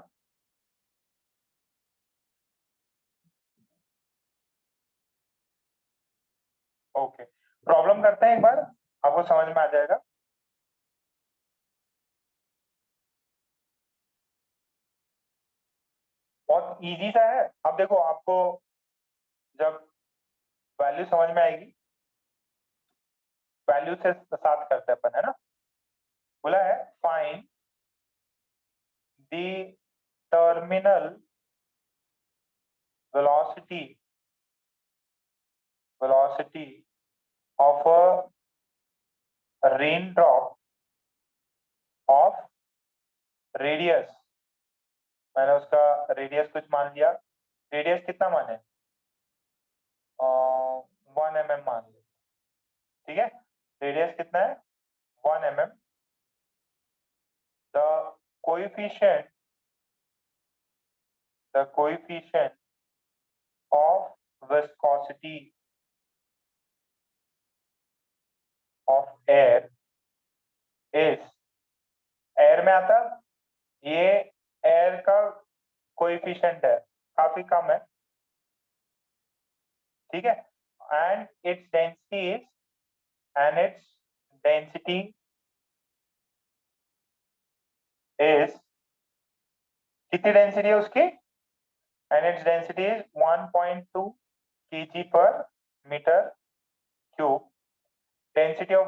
ओके, प्रॉब्लम करते हैं एक बार, आपको समझ में आ जाएगा। बहुत इजी सा है। अब देखो, आपको जब वैल्यू समझ में आएगी, वैल्यू से साथ करते हैं अपन, है ना। बोला है find the terminal velocity of a raindrop of radius। मैंने उसका रेडियस कुछ मान लिया। रेडियस कितना माने? 1 mm मान लिया, ठीक है। रेडियस कितना है? 1 mm। The coefficient of viscosity of air is, air में आता, ये एयर का कोएफिशिएंट है, काफी कम है, ठीक है। एंड इट्स डेंसिटी इज, कितनी डेंसिटी है उसकी? And its density is 1.2 kg per meter cube। Density of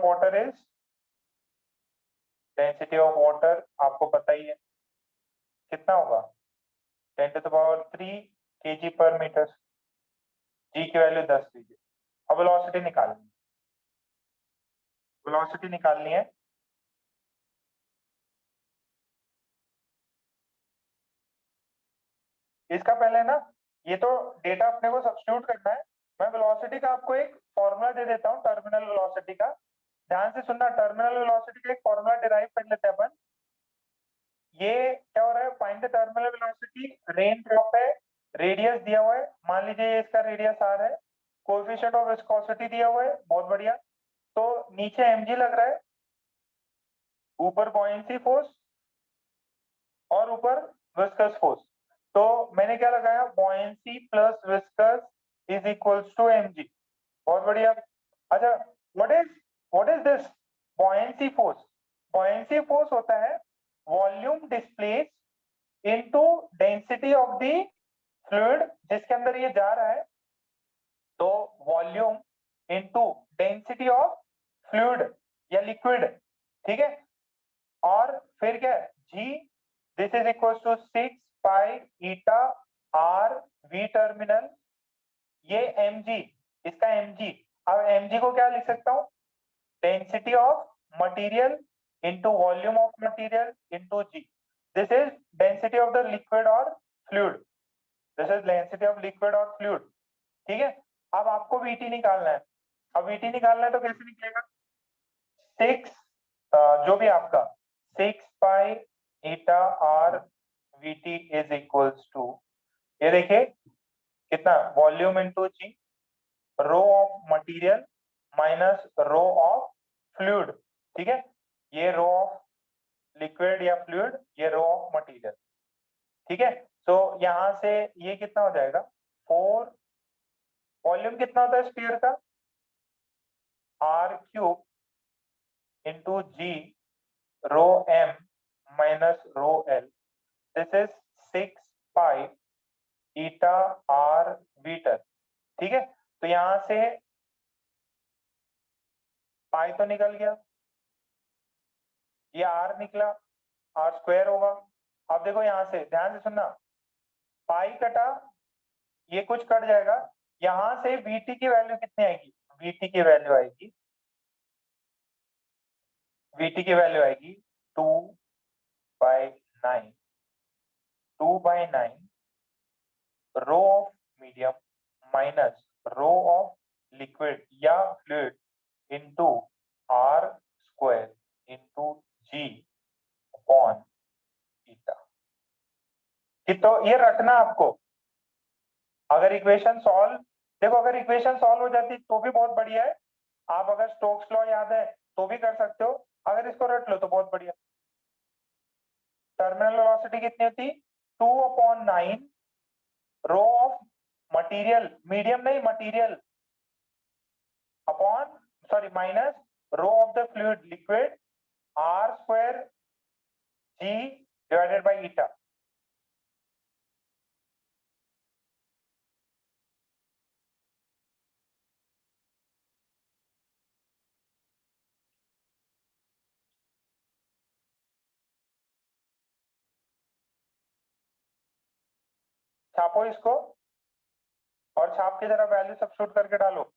water आपको पता ही है कितना होगा, 10⁻³ kg per meter। जी की वैल्यू 10 लीजिए। अब वेलोसिटी निकालनी है। इसका पहले ना, ये तो डेटा अपने को सब्स्टिट्यूट करना है। मैं वेलोसिटी का आपको एक फॉर्मूला दे देता हूँ, टर्मिनल वेलोसिटी का। ध्यान से सुनना, टर्मिनल वेलोसिटी का एक फॉर्मूला डिराइव कर लेते हैं अपन। ये क्या हो रहा है? Find the terminal velocity, rain drop है, रेडियस दिया हुआ है, मान लीजिए ये इसका रेडियस r है, कोएफिशिएंट ऑफ विस्कोसिटी दिया हुआ है, बहुत बढ़िया। तो नीचे mg लग रहा है, ऊपर बॉयंसी फोर्स और ऊपर विस्कस फोर्स। तो मैंने क्या लगाया? Buoyancy plus viscous is equals to mg। बहुत बढ़िया। अच्छा, what is this buoyancy force? Buoyancy force होता है volume displace into density of the fluid जिसके अंदर ये जा रहा है, तो volume into density of fluid या लिक्विड, ठीक है। और फिर क्या है, जी this is equal to 6 pi eta R V terminal, ये mg, इसका mg। अब mg को क्या लिख सकता हूं, density of material into volume of material into g। This is density of the liquid और fluid, this is density of liquid और फ्लूइड, ठीक है। अब आपको VT निकालना है। अब VT निकालना है तो कैसे निकलेगा, 6 जो भी आपका 6 pi eta R VT is equals to, ये देखिए कितना, volume into G, rho of material minus rho of fluid, ठीक है। ये रो ऑफ लिक्विड या फ्लूइड, ये रो ऑफ मटेरियल, ठीक है। तो यहां से ये कितना हो जाएगा 4, वॉल्यूम कितना होता है स्फीयर का, R cube into G rho M minus rho L, this is 6 pi eta R metre, ठीक है। तो यहां से पाई तो निकल गया, ये आर निकला, आर स्क्वायर होगा। अब देखो यहां से ध्यान से सुनना, पाई कटा, ये कुछ कट जाएगा, यहां से VT की वैल्यू कितनी आएगी, VT की वैल्यू आएगी, VT की वैल्यू आएगी 2/9, 2/9 rho of medium minus rho of liquid या fluid into R square into G upon eta. कि तो ये रखना आपको, अगर इक्वेशन सॉल्व, देखो अगर इक्वेशन सॉल्व हो जाती तो भी बहुत बढ़िया है, आप अगर स्टोक्स लॉ याद है तो भी कर सकते हो, अगर इसको रट लो तो बहुत बढ़िया। टर्मिनल वेलोसिटी कितनी होती, 2/9 रो ऑफ मटेरियल, मीडियम नहीं material, upon sorry minus rho of the fluid liquid, R square G divided by eta. छापो इसको और छाप के जरा वैल्यू सब्स्टिट्यूट करके डालो।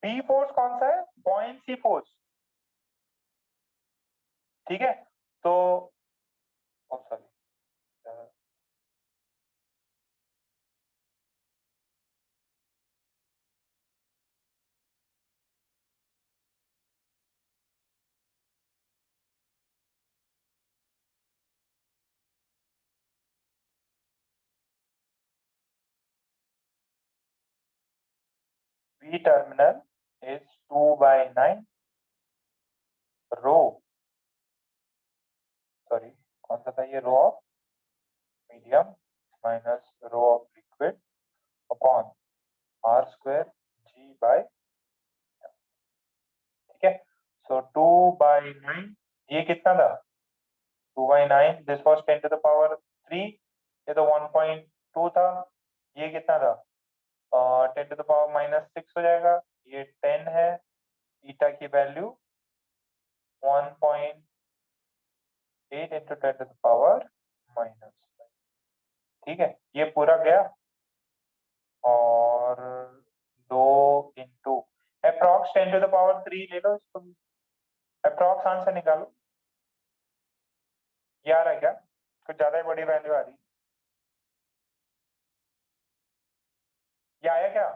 पी फोर्स कौन सा है? बॉयंसी फोर्स, ठीक है। तो sorry, V terminal is 2/9 rho, sorry कौन सा था ये, rho of medium minus rho of liquid upon R square G by, ठीक है। सो 2/9, ये कितना था? 2/9, दिस वॉज 10⁻3, ये तो 1.2 था। ये कितना था? 10⁻⁻6 हो जाएगा, ये 10 है। ईटा की वैल्यू 1.8 इंटू 10⁻⁻, ठीक है। ये पूरा गया, और 2 इंटू अप्रॉक्स 10⁻3 ले लो इसको, अप्रॉक्स आंसर निकालो। ये आ रहा है क्या? कुछ ज्यादा ही बड़ी वैल्यू आ रही है, ये आया क्या?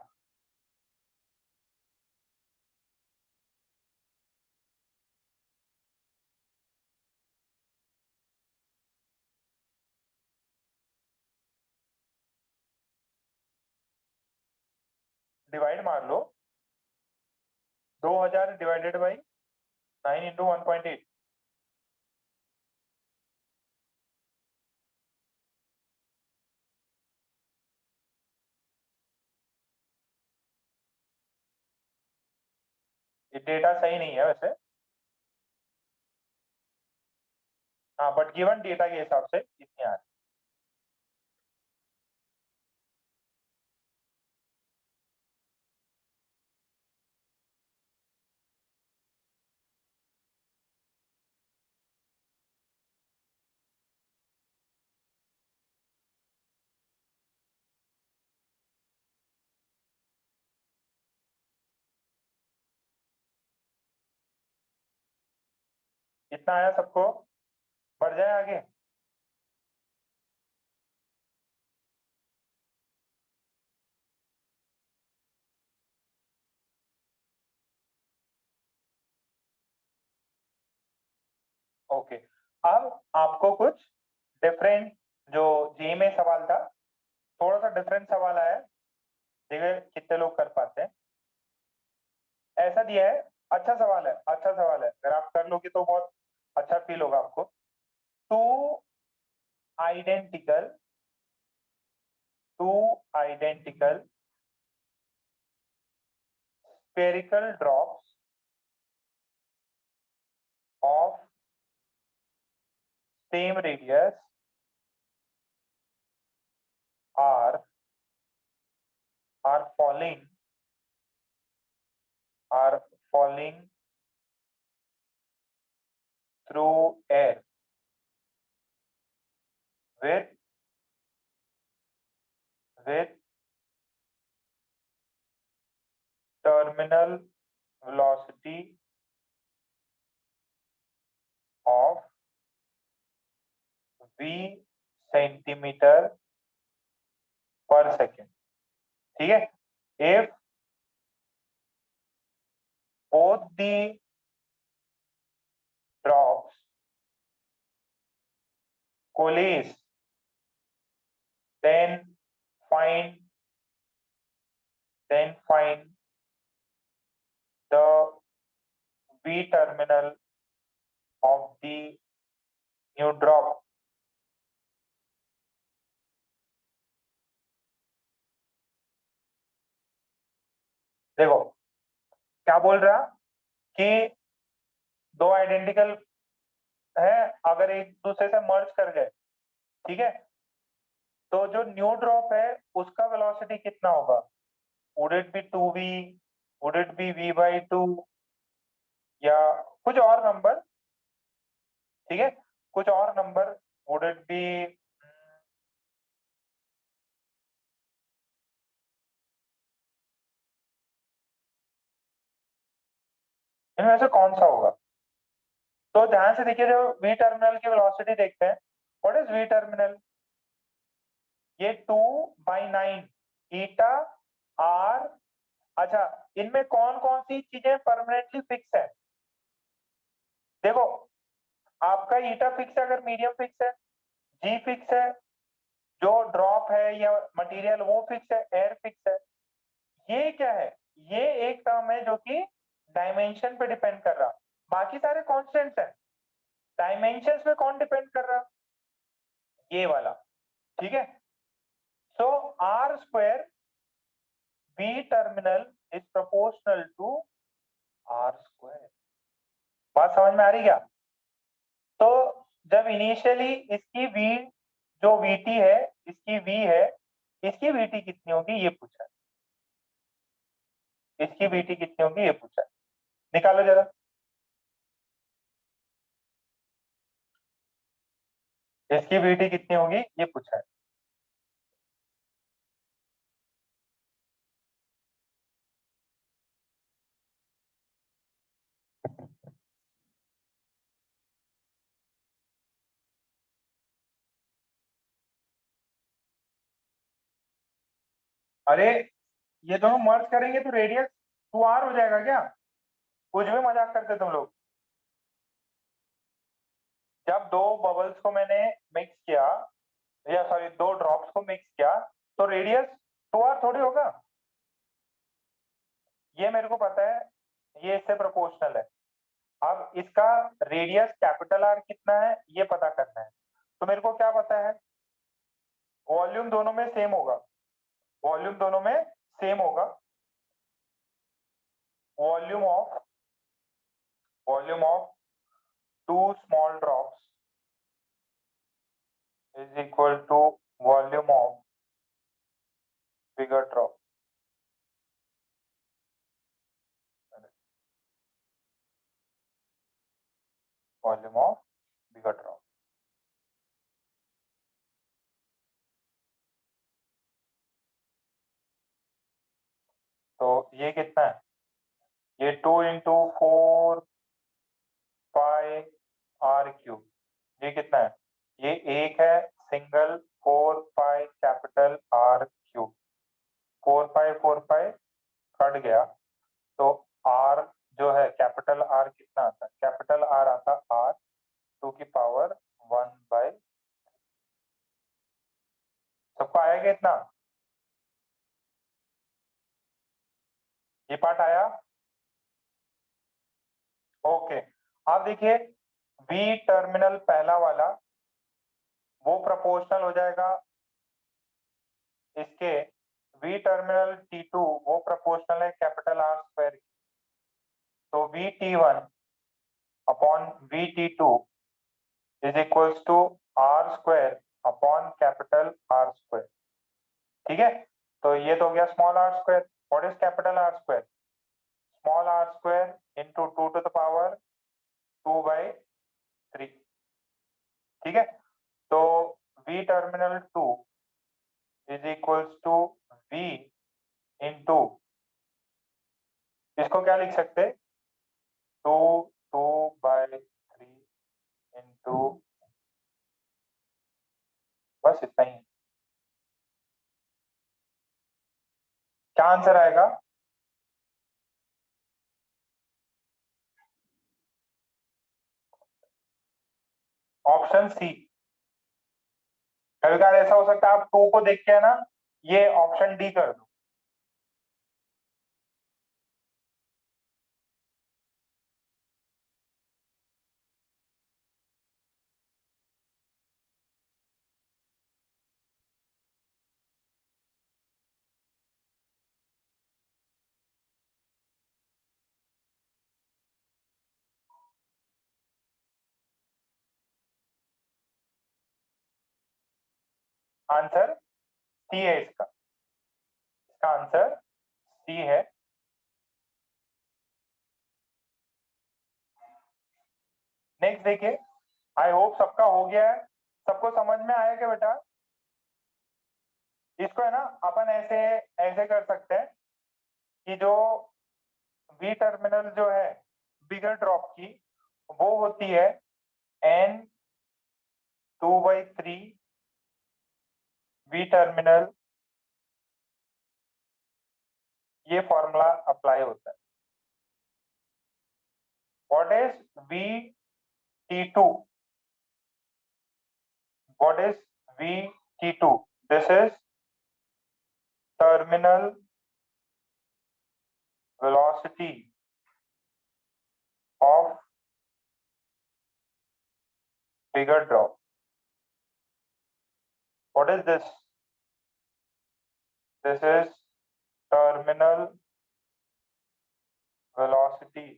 डिवाइड मार लो, 2000 डिवाइडेड बाई 9 इंटू 1.8, ये डेटा सही नहीं है वैसे, हाँ, बट गिवन डेटा के हिसाब से इतनी आ रही। इतना आया सबको, बढ़ जाए आगे। ओके, अब आपको कुछ डिफरेंट, जो जी में सवाल था, थोड़ा सा डिफरेंट सवाल आया है, देखिए कितने लोग कर पाते हैं। ऐसा दिया है, अच्छा सवाल है, अच्छा सवाल है, अगर आप कर लोगे तो बहुत अच्छा फील होगा आपको। Two identical two identical spherical drops of same radius are are falling are falling through air with terminal velocity of v centimeter per second, ठीक है। if both the drops coalesce, then find the v terminal of the new drop। देखो क्या बोल रहा कि दो identical है, अगर एक दूसरे से मर्ज कर गए, ठीक है, तो जो न्यू ड्रॉप है उसका वेलोसिटी कितना होगा? Would it be 2v, would it be v/2, या कुछ और नंबर, ठीक है, कुछ और नंबर, वुड इट बी इनमें से कौन सा होगा? तो ध्यान से देखिए, जो वी टर्मिनल की वेलोसिटी देखते हैं, व्हाट इज वी टर्मिनल? ये 2/9 ईटा आर। अच्छा, इनमें कौन कौन सी चीजें परमानेंटली फिक्स है? देखो, आपका ईटा फिक्स है अगर मीडियम फिक्स है, जी फिक्स है, जो ड्रॉप है या मटेरियल वो फिक्स है, एयर फिक्स है। ये क्या है? ये एक टर्म है जो कि डायमेंशन पे डिपेंड कर रहा, बाकी सारे कांस्टेंट्स हैं। डायमेंशंस पे कौन डिपेंड कर रहा? ये वाला। ठीक है, so R square V terminal is proportional to R square. बात समझ में आ रही क्या? तो जब इनिशियली इसकी v, जो vt है, इसकी v है, इसकी vt कितनी होगी ये पूछा है। इसकी vt कितनी होगी ये पूछा है, निकालो जरा। इसकी vt कितनी होगी ये पूछा है। अरे, ये दोनों मर्ज करेंगे तो रेडियस 2r हो जाएगा क्या? कुछ भी मजाक करते तुम लोग। जब दो बबल्स को मैंने मिक्स किया, या सॉरी दो ड्रॉप्स को मिक्स किया, तो रेडियस 2r थोड़ी होगा। ये मेरे को पता है, ये इससे प्रोपोर्शनल है। अब इसका रेडियस कैपिटल आर कितना है ये पता करना है। तो मेरे को क्या पता है? वॉल्यूम दोनों में सेम होगा। वॉल्यूम दोनों में सेम होगा। Volume of two small drops is equal to volume of bigger drop. Volume of bigger drop. तो ये कितना है? ये 2 × 4 π r³ ये कितना है? ये एक है सिंगल 4 π कैपिटल R³ 4 π कट गया, तो R जो है कैपिटल R कितना आता है? कैपिटल R आता R⁴ सबको आएगा इतना? ये पार्ट आया? ओके। अब देखिए, V टर्मिनल पहला वाला वो प्रोपोर्शनल हो जाएगा इसके, V टर्मिनल T2 वो प्रोपोर्शनल है कैपिटल R²। तो VT1 upon VT2 is equals to R² upon capital R²। ठीक है, तो ये तो हो गया small r²। What is capital R²? Small r² into 2⁻²/3। ठीक है, तो V terminal 2 is equals to V into, इसको क्या लिख सकते? 2/3 इंटू, बस इतना ही। क्या आंसर आएगा? Option C. कभी कभार ऐसा हो सकता है आप 2 को देख के है ना, ये ऑप्शन डी कर दो। आंसर सी है इसका। इसका आंसर सी है। नेक्स्ट देखिए, आई होप सबका हो गया है, सबको समझ में आया क्या बेटा? इसको है ना अपन ऐसे ऐसे कर सकते हैं कि जो वी टर्मिनल जो है, बिगर ड्रॉप की वो होती है n2/3 V टर्मिनल, ये फॉर्मूला अप्लाई होता है। What is VT2? What is VT2? This is terminal velocity of bigger drop. What is this? This is terminal velocity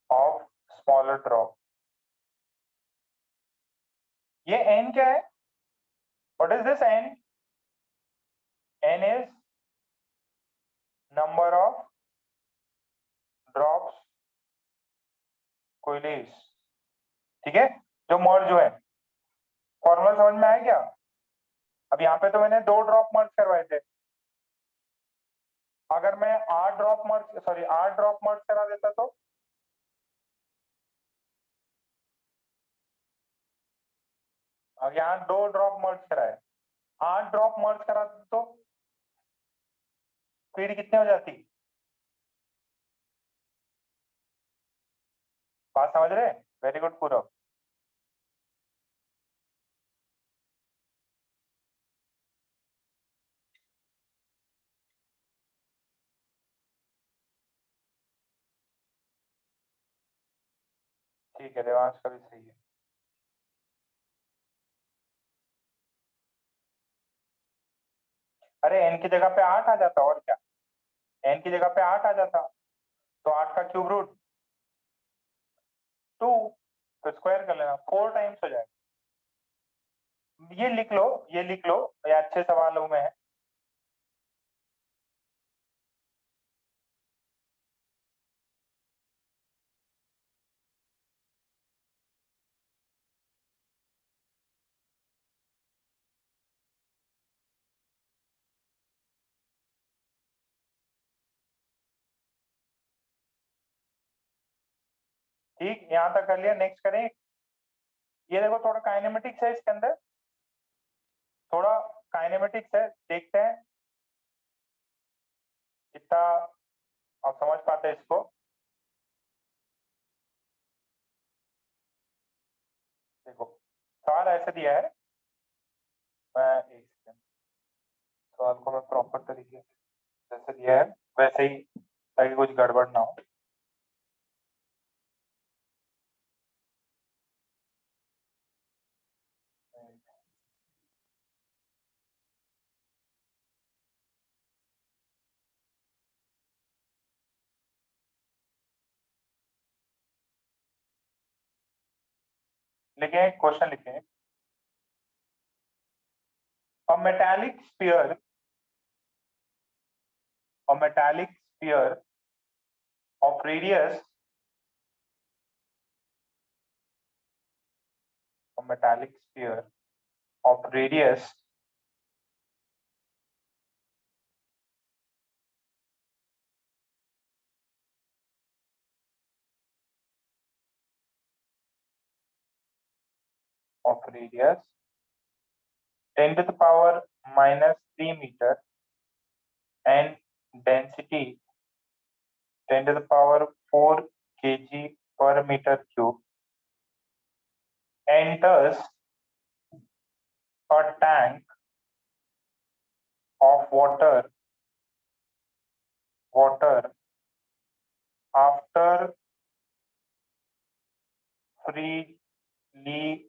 of smaller drop. ये n क्या है? What is this n? n is number of drops coalesce. ठीक है, जो मर्ज हुए। Formula समझ में आया क्या? अब यहाँ पे तो मैंने 2 ड्रॉप मर्ज करवाए थे। अगर मैं 8 ड्रॉप मर्ज करा देता तो अब यहाँ 2 ड्रॉप मर्ज कराए, 8 ड्रॉप मर्ज करा देता तो स्पीड कितनी हो जाती? बात समझ रहे? वेरी गुड पूरव। ठीक है, देवांश का भी सही है। अरे n की जगह पे 8 आ जाता, और क्या? n की जगह पे 8 आ जाता तो 8 का क्यूब रूट 2, तो स्क्वायर कर लेना, 4 टाइम्स हो जाएगा। ये लिख लो, ये अच्छे सवालों में है। ठीक, यहाँ तक कर लिया। नेक्स्ट करें। ये देखो, थोड़ा काइनेमेटिक्स है इसके अंदर, थोड़ा काइनेमेटिक्स है, देखते हैं कितना आप समझ पाते हैं इसको। देखो, सवाल ऐसे दिया है, मैं एक सेकंड, सवाल को मैं प्रॉपर तरीके से जैसे दिया है वैसे ही, ताकि कुछ गड़बड़ ना हो। लिखे, क्वेश्चन लिखे। A metallic sphere of radius a metallic sphere of radius of radius 10 to the power minus 3 meter and density 10 to the power 4 kg per meter cube enters a tank of water after freely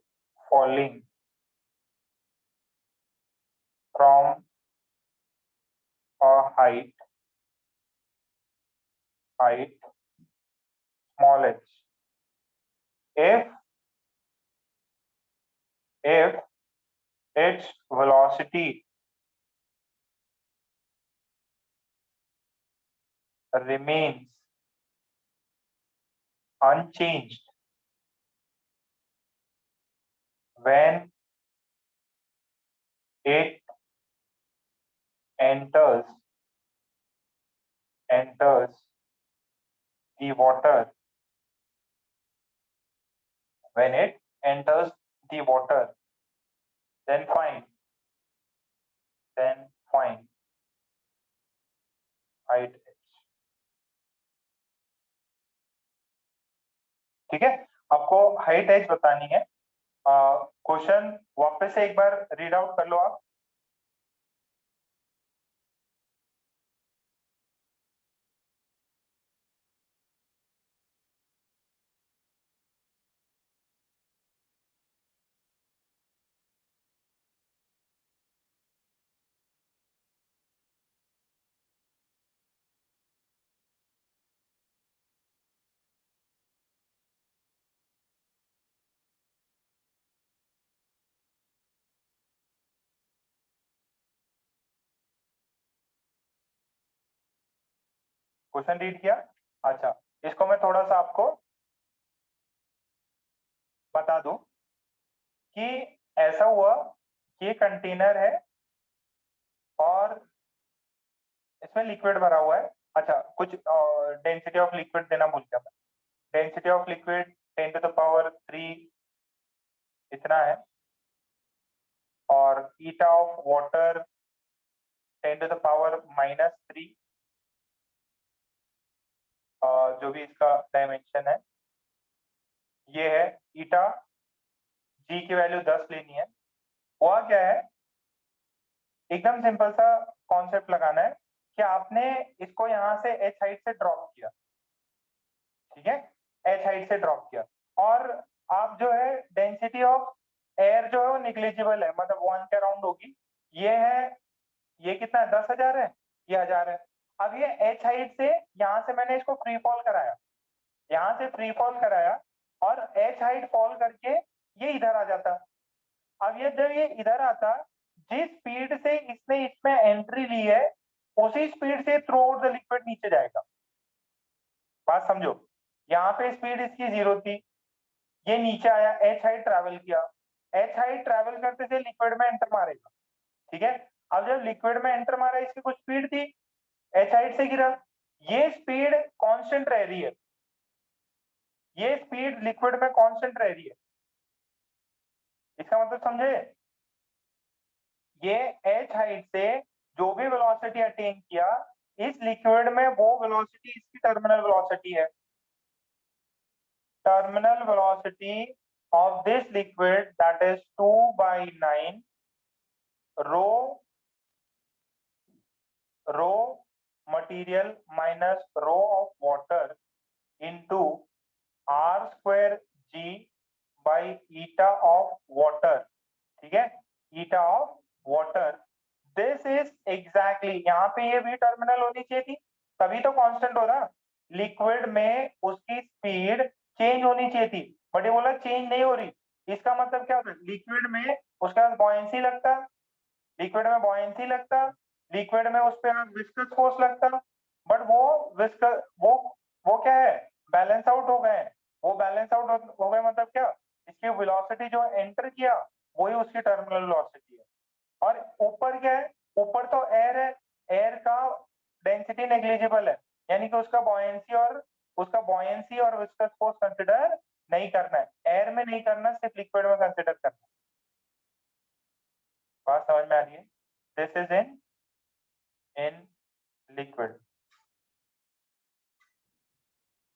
falling from a height small h. If its velocity remains unchanged when it enters the water, when it enters the water, then find height h. ठीक है, आपको height H बतानी है। Question वापस से एक बार read out कर लो आप। क्वेश्चन रीड किया? अच्छा, इसको मैं थोड़ा सा आपको बता दूं कि ऐसा हुआ कि ये कंटेनर है और इसमें लिक्विड भरा हुआ है। अच्छा, कुछ डेंसिटी ऑफ लिक्विड देना भूल गया मैं। डेंसिटी ऑफ लिक्विड 10⁻³ इतना है, और ईटा ऑफ वाटर 10⁻⁻3, जो भी इसका डायमेंशन है ये है। ईटा जी की वैल्यू 10 लेनी है। हुआ क्या है, एकदम सिंपल सा कॉन्सेप्ट लगाना है कि आपने इसको यहाँ से एच हाइट से ड्रॉप किया, ठीक है, एच हाइट से ड्रॉप किया, और आप जो है डेंसिटी ऑफ एयर जो है वो निग्लिजिबल है, मतलब 1 के अराउंड होगी। ये है, ये कितना है, 10,000 है, ये 1000 है। अब ये एच हाइट से यहाँ से मैंने इसको फ्री फॉल कराया, यहाँ से फ्री फॉल कराया, और एच हाइट फॉल करके ये इधर आ जाता। अब ये जब ये इधर आता, जिस स्पीड से इसने इसमें एंट्री ली है उसी स्पीड से थ्रू आउट द लिक्विड नीचे जाएगा। बात समझो, यहाँ पे स्पीड इसकी 0 थी, ये नीचे आया, एच हाइट ट्रैवल किया, एच हाइट ट्रैवल करते से लिक्विड में एंटर मारेगा, ठीक है। अब जब लिक्विड में एंटर मारा, इसकी कुछ स्पीड थी, एच हाइट से गिरा, ये स्पीड कांस्टेंट रह रही है, ये स्पीड लिक्विड में कांस्टेंट रह रही है। इसका मतलब समझे, ये एच हाइट से जो भी वेलोसिटी अटेन किया इस लिक्विड में, वो वेलोसिटी इसकी टर्मिनल वेलोसिटी है। Terminal velocity of this liquid that is 2/9 rho material minus rho of water into r² g by eta of water, ठीक है, eta of water. This is exactly, यहाँ पे ये भी टर्मिनल होनी चाहिए थी, तभी तो कांस्टेंट हो रहा। लिक्विड में उसकी स्पीड चेंज होनी चाहिए थी, बट ये बोला चेंज नहीं हो रही। इसका मतलब क्या होता है, लिक्विड में उसका बॉयंसी लगता, लिक्विड में बॉयंसी लगता, लिक्विड में उस पर विस्कस फोर्स लगता, बट वो विस्कस वो क्या है, बैलेंस आउट हो गए। वो बैलेंस आउट हो गए मतलब क्या, इसकी वेलोसिटी जो एंटर किया वही उसकी टर्मिनल वेलोसिटी है। और ऊपर क्या है, ऊपर तो एयर है, एयर का डेंसिटी नेग्लिजिबल है, यानी कि उसका बॉयंसी और विस्कस फोर्स कंसिडर नहीं करना है, एयर में नहीं करना, सिर्फ लिक्विड में कंसिडर करना है। बात समझ में आ रही है? This is in liquid,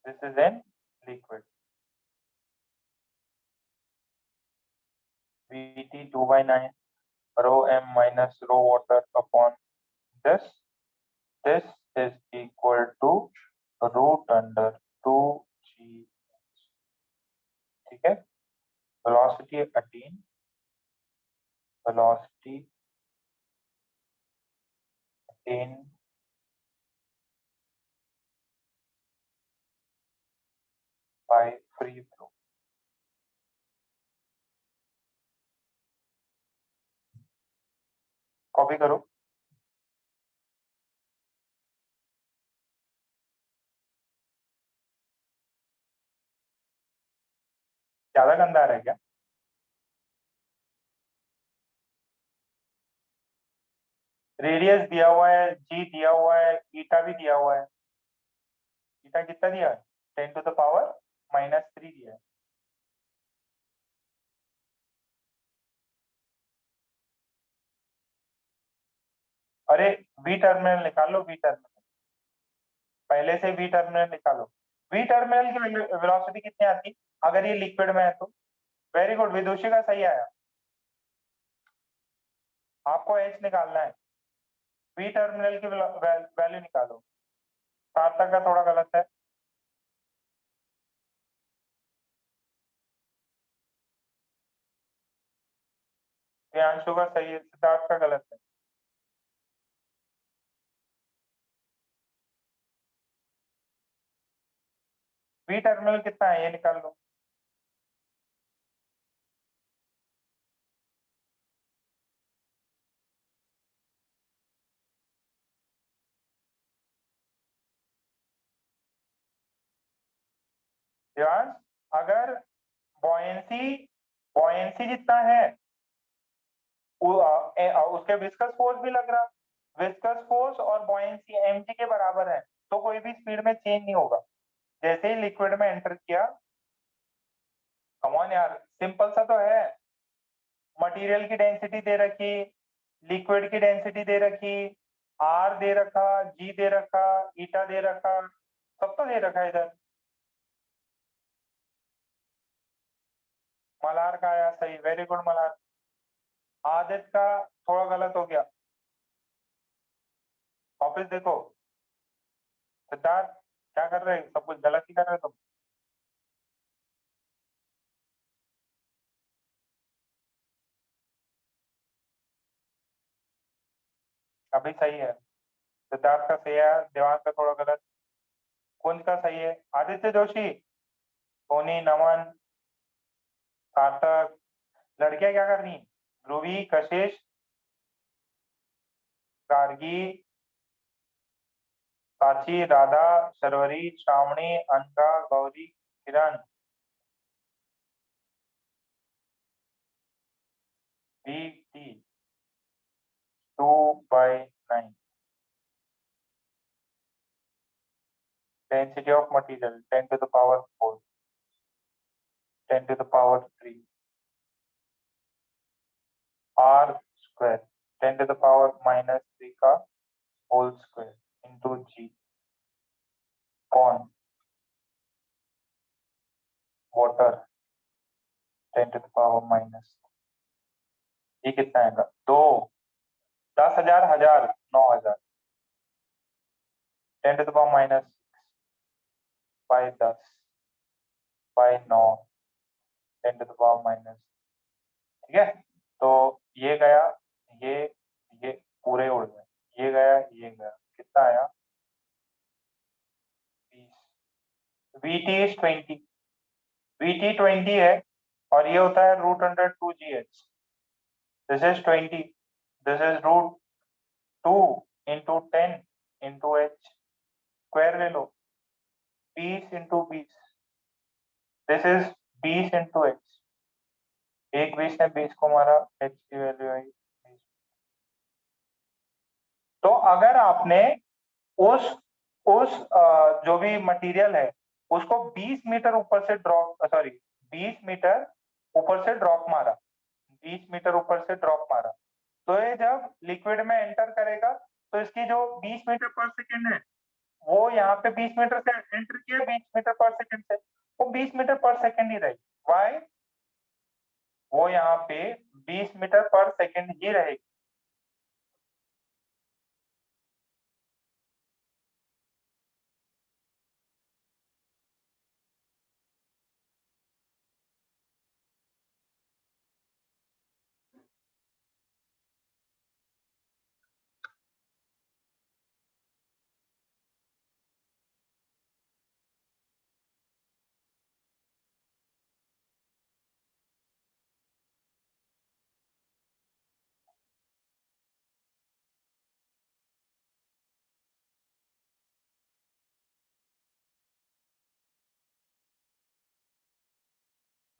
this is in liquid. Vt 2/9 rho m minus rho water upon this. This is equal to root under 2g, ठीक है। velocity attain by free flow। Copy करो। ज्यादा गंदा आ रहा है क्या? रेडियस दिया हुआ है, जी दिया हुआ है, ईटा भी दिया हुआ है। ईटा कितना दिया है? 10⁻³ दिया है। अरे वी टर्मिनल निकालो, वी टर्मिनल पहले से वी टर्मिनल निकालो। वी टर्मिनल की वेलोसिटी कितनी आती अगर ये लिक्विड में है तो? वेरी गुड, विदुषी का सही आया। आपको एच निकालना है, वी टर्मिनल की वैल्यू निकालो। सार्थक का थोड़ा गलत है। प्रियांशु का सही है, सिद्धार्थ का गलत है। वी टर्मिनल कितना है ये निकाल लो। ध्यान, अगर बॉयंसी बॉयंसी जितना है उसके विस्कस फोर्स भी लग रहा, विस्कस फोर्स और बॉयंसी mg के बराबर है, तो कोई भी स्पीड में चेंज नहीं होगा। जैसे ही लिक्विड में एंटर किया, कमॉन यार, सिंपल सा तो है। मटेरियल की डेंसिटी दे रखी, लिक्विड की डेंसिटी दे रखी, आर दे रखा, जी दे रखा, ईटा दे रखा, सब तो दे रखा है इधर। मलार का आया सही, वेरी गुड मलार। आदित्य का थोड़ा गलत हो गया, वापस देखो। सिद्धार्थ क्या कर रहे हैं, सब कुछ गलत ही कर रहे हो तुम। अभी सही है, सिद्धार्थ का सही है, देवांश का थोड़ा गलत, कुंज का सही है, आदित्य जोशी, सोनी, नमन, सार्थक। लड़कियां क्या कर रही, ध्रुवी, Kashish, Gargi, Sachi, Radha, Sharvari, Shravani, Anka, Gauri, Kiran. V T 2/9 density of material 10 to the power 4, 10 to the power 3, r square 10 to the power -3 का होल स्क्वायर इंटू जी। कौन? Water 10 to the power minus, ये कितना आएगा? 2, 10,000, 1000, 9,000, 10 to the power -6 by 10 by 9, 10 to the power minus. ठीक है, तो ये गया, ये ये पूरे उड़ गए, ये गया, ये गया, कितना आया? 20। VT is 20, VT 20 है और ये होता है √2GH। This is 20, this is √2 into 10 into h, square ले लो, 20 into 20, this is 20 into h। एक 20 ने 20 को मारा, h की वैल्यू आई 20। तो अगर आपने उस जो भी मटेरियल है उसको 20 मीटर ऊपर से ड्रॉप, सॉरी 20 मीटर ऊपर से ड्रॉप मारा, 20 मीटर ऊपर से ड्रॉप मारा, तो ये जब लिक्विड में एंटर करेगा तो इसकी जो 20 मीटर पर सेकेंड है वो यहाँ पे 20 मीटर से एंटर किया, 20 मीटर पर सेकेंड से, वो 20 मीटर पर सेकेंड ही रहेगी। वाई? वो यहाँ पे 20 मीटर पर सेकेंड ही रहेगी।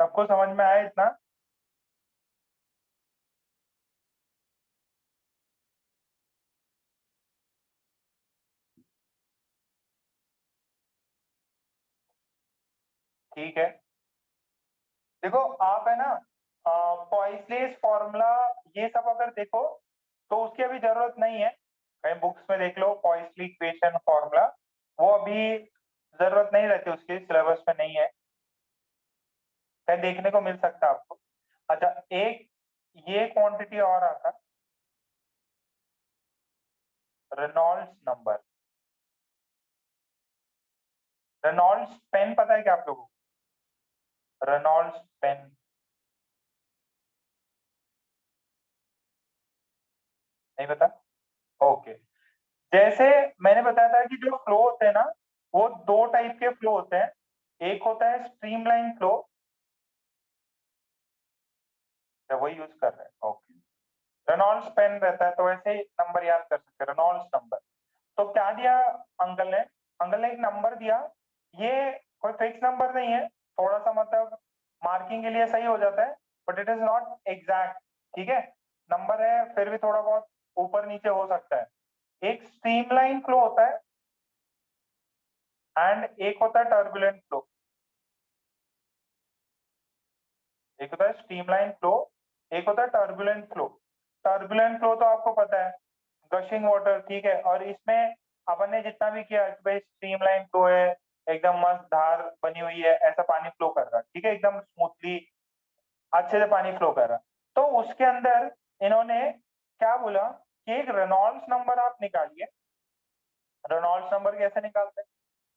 सबको समझ में आया इतना? ठीक है, देखो आप है ना पॉइसलेस फॉर्मूला ये सब अगर देखो तो उसकी अभी जरूरत नहीं है, कहीं बुक्स में देख लो पॉइसली इक्वेशन फॉर्मूला, वो अभी जरूरत नहीं रहती, उसकी सिलेबस में नहीं है, कहीं देखने को मिल सकता है आपको। अच्छा, एक ये क्वांटिटी और आता है, रेनॉल्ड्स नंबर। रेनॉल्ड्स पेन पता है क्या आप लोगों को? रेनॉल्ड्स पेन नहीं पता? ओके, जैसे मैंने बताया था कि जो फ्लो होते हैं ना वो दो टाइप के फ्लो होते हैं, एक होता है स्ट्रीमलाइन फ्लो, वही यूज कर रहे हैं। ओके, रेनॉल्ड्स पेन रहता है तो वैसे ही नंबर याद कर सकते हैं, रेनॉल्ड्स नंबर। तो क्या दिया अंकल ने? अंकल ने एक नंबर दिया, ये कोई फिक्स नंबर नहीं है, थोड़ा सा मतलब मार्किंग के लिए सही हो जाता है, but it is not exact, ठीक है, नंबर है फिर भी थोड़ा बहुत ऊपर नीचे हो सकता है। एक स्ट्रीमलाइन फ्लो होता है एंड एक होता है टर्बुलेंट फ्लो। एक होता है स्ट्रीमलाइन फ्लो, एक होता है टर्बुलेंट फ्लो। टर्बुलेंट फ्लो तो आपको पता है, गशिंग वाटर, ठीक है, और इसमें अपन ने जितना भी किया कि भाई स्ट्रीमलाइन फ्लो है, एकदम मस्त धार बनी हुई है, ऐसा पानी फ्लो कर रहा है, ठीक है, एकदम स्मूथली अच्छे से पानी फ्लो कर रहा है। तो उसके अंदर इन्होंने क्या बोला कि एक रेनॉल्ड्स नंबर आप निकालिए। रेनॉल्ड्स नंबर कैसे निकालते हैं?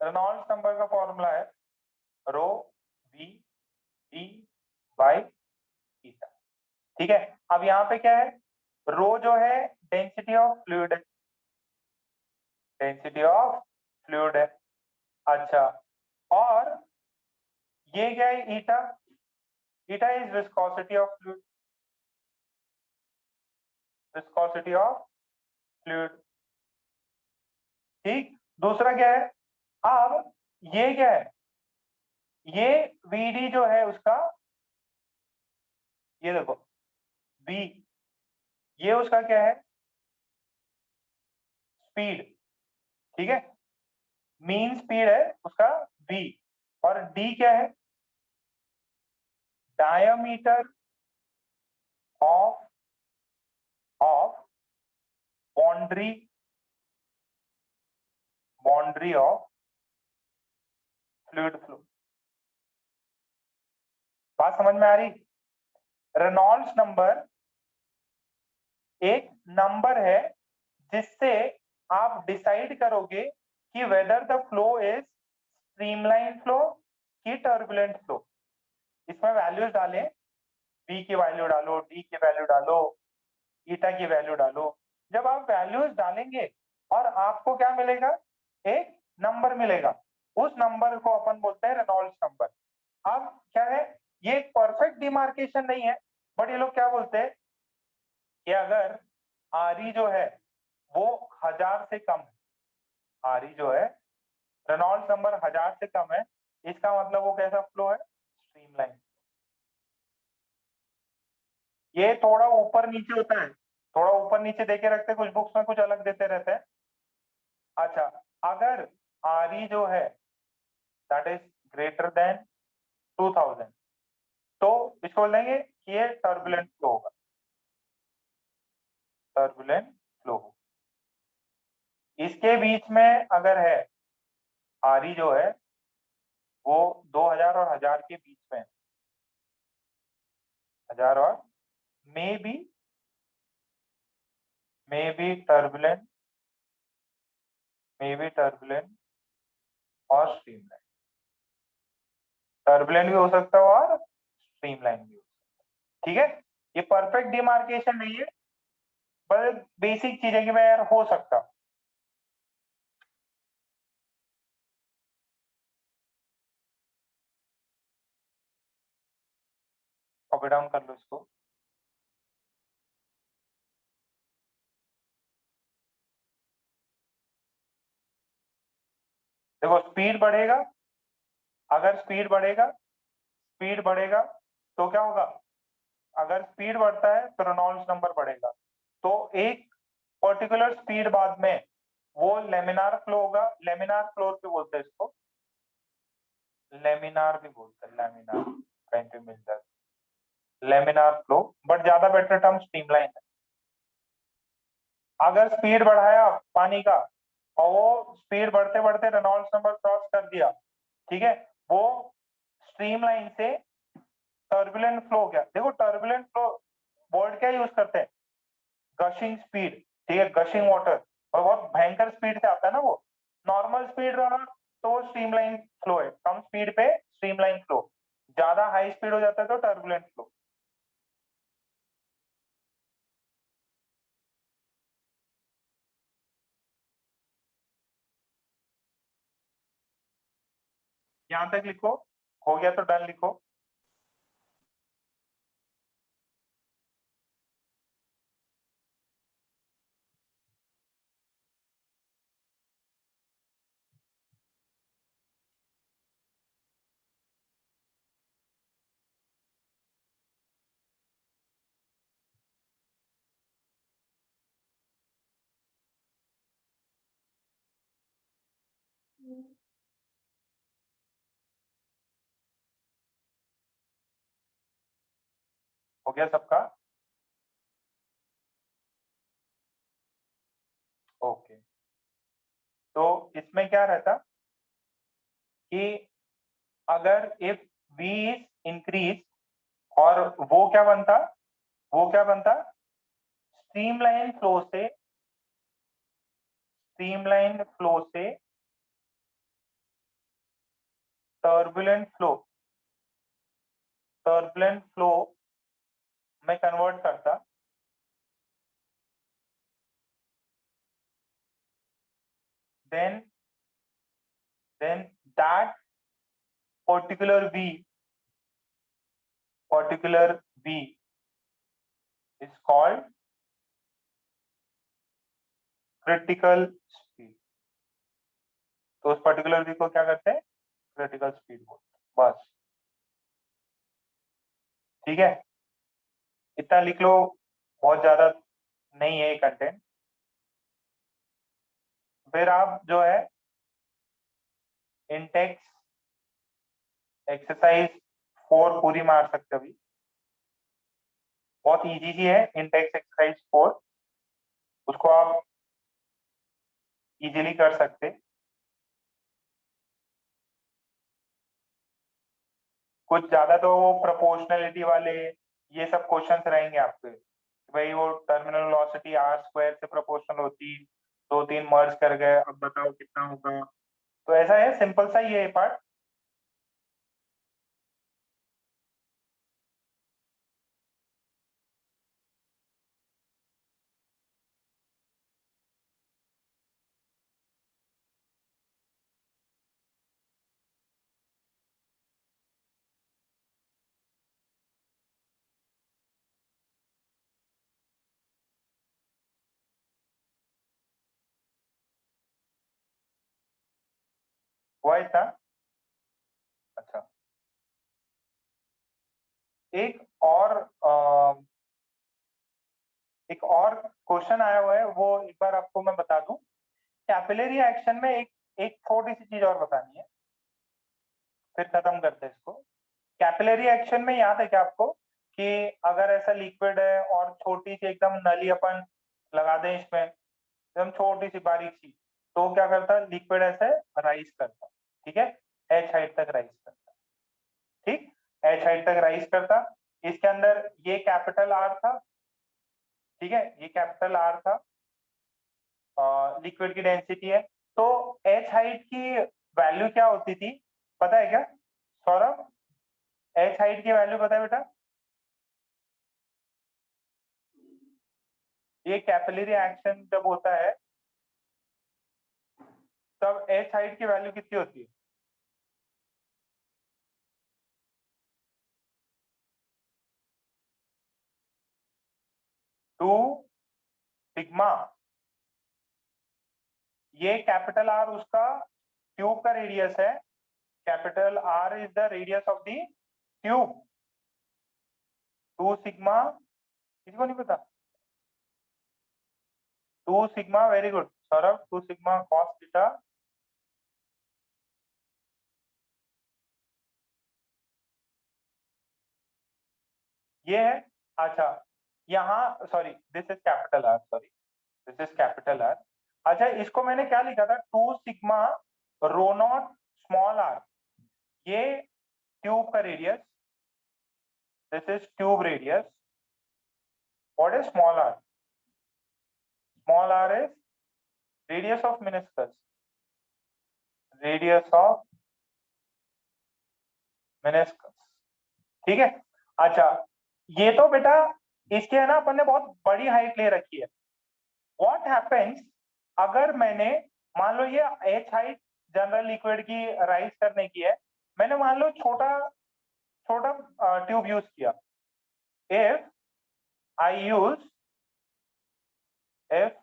रेनॉल्ड्स नंबर का फॉर्मूला है रो वी डी बाई थीटा, ठीक है। अब यहाँ पे क्या है, रो जो है डेंसिटी ऑफ फ्लूइड है, डेंसिटी ऑफ फ्लूइड है। अच्छा, और ये क्या है, eta, eta is viscosity of fluid, viscosity of fluid, ठीक। दूसरा क्या है, अब ये क्या है, ये वीडी जो है उसका, ये देखो वी, ये उसका क्या है, स्पीड, ठीक है, मीन स्पीड है उसका वी, और डी क्या है, diameter of of boundary, boundary of fluid flow. बात समझ में आ रही? रेनॉल्ड्स नंबर एक नंबर है जिससे आप डिसाइड करोगे कि whether the flow is streamline flow कि टर्बुलेंट फ्लो। इसमें वैल्यूज डालें, बी की वैल्यू डालो, डी की वैल्यू डालो, ईटा की वैल्यू डालो। जब आप वैल्यूज डालेंगे और आपको क्या मिलेगा, एक नंबर मिलेगा, उस नंबर को अपन बोलते हैं रेनॉल्ड्स नंबर। अब क्या है, ये परफेक्ट डिमार्केशन नहीं है, बट ये लोग क्या बोलते हैं कि अगर आरई जो है वो 1000 से कम है, आरई जो है रेनॉल्ड्स नंबर 1000 से कम है, इसका मतलब वो कैसा फ्लो है, स्ट्रीमलाइन। ये थोड़ा ऊपर नीचे होता है, थोड़ा ऊपर नीचे देके रखते हैं, कुछ बुक्स में कुछ अलग देते रहते हैं। अच्छा, अगर आरई जो है दैट इज ग्रेटर देन 2000, तो इसको बोल देंगे कि ये टर्बुलेंट फ्लो होगा, टर्बुलेंट फ्लो। इसके बीच में अगर है, आरई जो है वो 2000 और 1000 के बीच में, 1000 और may be turbulent, may be turbulent और स्ट्रीमलाइन, टर्बुलेंट भी हो सकता है और स्ट्रीमलाइन भी हो सकता है, ठीक है। ये परफेक्ट डिमार्केशन नहीं है, पर बेसिक चीज है कि मैं यार हो सकता। कॉपी डाउन कर लो इसको। देखो स्पीड बढ़ेगा, अगर स्पीड बढ़ेगा, स्पीड बढ़ेगा तो क्या होगा, अगर स्पीड बढ़ता है तो रेनॉल्ड्स नंबर बढ़ेगा, तो एक पर्टिकुलर स्पीड बाद में वो लेमिनार फ्लो होगा, लेमिनार फ्लो पे बोलते हैं इसको, लेमिनार भी बोलते हैं, लेमिनार कहीं पे मिल जाता है, लेमिनार फ्लो, बट ज्यादा बेटर टर्म स्ट्रीमलाइन है। अगर स्पीड बढ़ाया पानी का और वो स्पीड बढ़ते बढ़ते रेनॉल्ड्स नंबर क्रॉस कर दिया, ठीक है, वो स्ट्रीमलाइन से टर्बुलेंट फ्लो हो गया। देखो टर्बुलेंट फ्लो वर्ड क्या यूज करते हैं, गशिंग स्पीड, ठीक है, गशिंग वाटर, और बहुत भयंकर स्पीड से आता है ना वो। नॉर्मल स्पीड रहा तो स्ट्रीमलाइन फ्लो है, कम स्पीड पे स्ट्रीमलाइन फ्लो, ज्यादा हाई स्पीड हो जाता है तो टर्बुलेंट फ्लो। यहां तक लिखो, हो गया तो डन लिखो। हो गया सबका? ओके, तो इसमें क्या रहता कि अगर इफ v इज इंक्रीज, और वो क्या बनता, वो क्या बनता, स्ट्रीमलाइन फ्लो से, स्ट्रीमलाइन फ्लो से टर्बुलेंट फ्लो, टर्बुलेंट फ्लो में कन्वर्ट करता। then that particular v is called critical speed। तो उस पर्टिकुलर v को क्या करते हैं, क्रिटिकल स्पीड बोलते हैं, बस। ठीक है, इतना लिख लो, बहुत ज्यादा नहीं है कंटेंट। फिर आप जो है इंटेक्स एक्सरसाइज 4 पूरी मार सकते हो अभी, बहुत इजी सी है इंटेक्स एक्सरसाइज 4, उसको आप इजीली कर सकते। कुछ ज्यादा तो वो प्रोपोर्शनलिटी वाले ये सब क्वेश्चंस रहेंगे आपके, भाई वो टर्मिनल वेलोसिटी आर स्क्वायर से प्रोपोर्शनल होती, दो तीन मर्ज कर गए, अब बताओ कितना होगा। तो ऐसा है, सिंपल सा ही है ये पार्ट। हुआ इतना? अच्छा, एक और एक और क्वेश्चन आया हुआ है, वो एक बार आपको मैं बता दूं। कैपिलरी एक्शन में एक एक छोटी सी चीज और बतानी है, फिर खत्म करते हैं इसको। कैपिलरी एक्शन में याद है क्या आपको कि अगर ऐसा लिक्विड है और छोटी सी एकदम नली अपन लगा दें इसमें, एकदम छोटी सी बारीक सी, तो क्या करता, लिक्विड ऐसे राइज करता, ठीक है, एच हाइट तक राइज करता, ठीक, एच हाइट तक राइज करता। इसके अंदर ये कैपिटल आर था, ठीक है, ये कैपिटल आर था, लिक्विड की डेंसिटी है। तो एच हाइट की वैल्यू क्या होती थी पता है क्या सौरभ? एच हाइट की वैल्यू पता है बेटा? ये कैपिलरी एक्शन जब होता है तब एच हाइट की वैल्यू कितनी होती है? 2 सिग्मा। ये कैपिटल आर उसका ट्यूब का रेडियस है, capital R is the radius of the tube. 2 sigma, किसी को नहीं पता? 2 sigma, very good Saurabh, 2 sigma cos theta ये है। अच्छा यहाँ sorry this is capital R, sorry this is capital R. अच्छा इसको मैंने क्या लिखा था, 2 sigma rho not small R, ये ट्यूब का radius, this is tube radius. What is small R? Small R is radius of meniscus, radius of meniscus, ठीक है। अच्छा ये तो बेटा इसके है ना, अपन ने बहुत बड़ी हाइट ले रखी है। व्हाट हैपेंस अगर मैंने मान लो ये एच हाइट जनरल लिक्विड की राइज करने की है, मैंने मान लो छोटा छोटा ट्यूब यूज किया। If I use if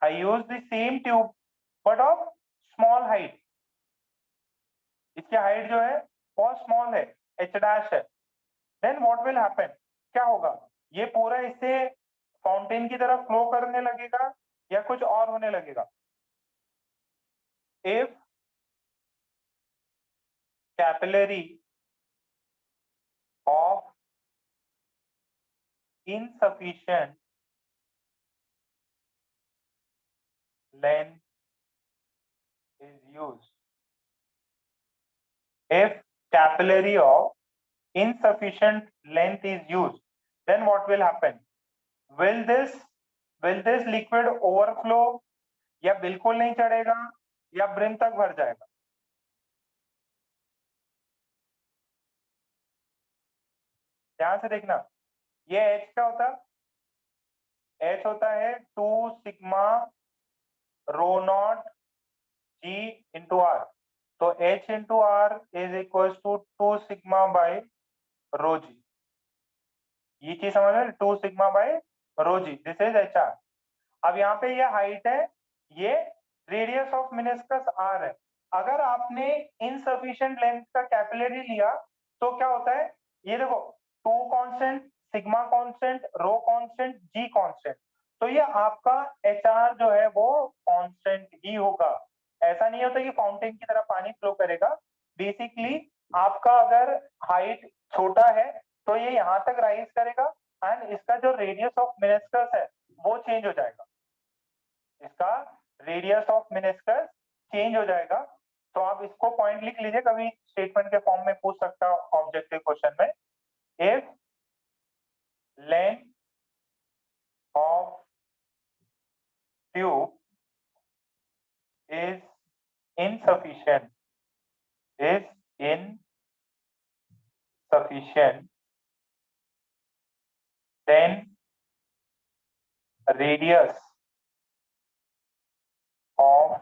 I use the same tube but of small height, इसकी हाइट जो है बहुत स्मॉल है, h डैश है, then what will happen, क्या होगा, ये पूरा इससे फाउंटेन की तरफ फ्लो करने लगेगा या कुछ और होने लगेगा? if capillary of insufficient length is used, if capillary of insufficient length is used, then what will happen, will this liquid overflow या बिल्कुल नहीं चढ़ेगा या ब्रिम तक भर जाएगा? ध्यान से देखना, ये H क्या होता है? H होता है 2 sigma rho naught G into R, तो H into R is equal to 2 sigma by rho G. ये चीज समझ में, 2 sigma by rho G, this is H R. अब यहाँ पे ये हाइट है, ये रेडियस ऑफ मेनिस्कस आर है। अगर आपने इनसफिशिएंट लेंथ का कैपिलरी लिया तो क्या होता है, ये देखो 2 कांस्टेंट, सिग्मा कांस्टेंट, रो कांस्टेंट, जी कांस्टेंट, तो ये आपका एच आर जो है वो कांस्टेंट ही होगा। ऐसा नहीं होता कि फाउंटेन की तरह पानी फ्लो करेगा। बेसिकली आपका अगर हाइट छोटा है तो ये यहाँ तक राइज करेगा एंड इसका जो रेडियस ऑफ मेनिस्कस है वो चेंज हो जाएगा, इसका रेडियस ऑफ मेनिस्कस चेंज हो जाएगा। तो आप इसको पॉइंट लिख लीजिए, कभी स्टेटमेंट के फॉर्म में पूछ सकता ऑब्जेक्टिव क्वेश्चन में। If length of tube is insufficient then radius of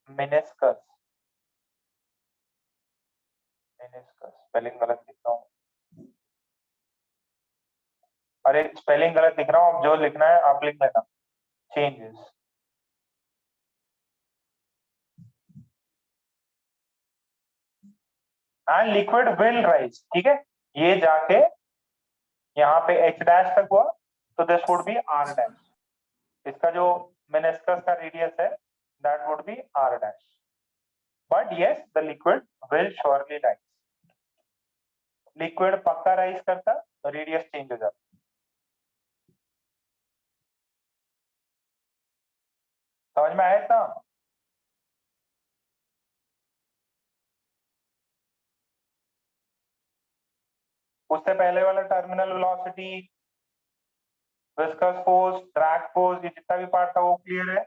meniscus spelling गलत लिख रहा हूँ, अरे स्पेलिंग गलत लिख रहा हूँ, अब जो लिखना है आप लिख लेना, changes. And liquid will rise, ठीक है, ये जाके यहाँ पे H डैश तक हुआ तो this would be R dash, इसका जो मेनिस्कस का रेडियस है that would be R dash, but yes the liquid will surely rise. Liquid पक्का राइज करता तो रेडियस चेंज हो जाता। समझ में आया था? उससे पहले वाला terminal velocity, viscous force, drag force, ये जितना भी पार्ट था वो क्लियर है?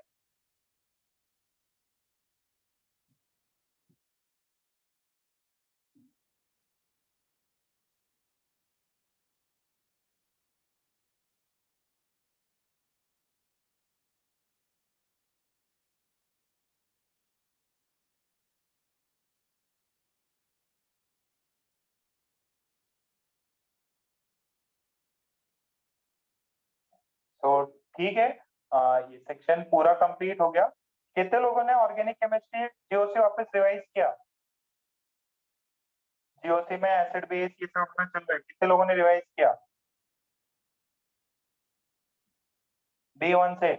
तो ठीक है, ये सेक्शन पूरा कंप्लीट हो गया। कितने लोगों ने ऑर्गेनिक केमिस्ट्री जीओसी वापस रिवाइज किया? जीओसी में एसिड बेस ये सब अपना चल रहा है, कितने लोगों ने रिवाइज किया D1 से?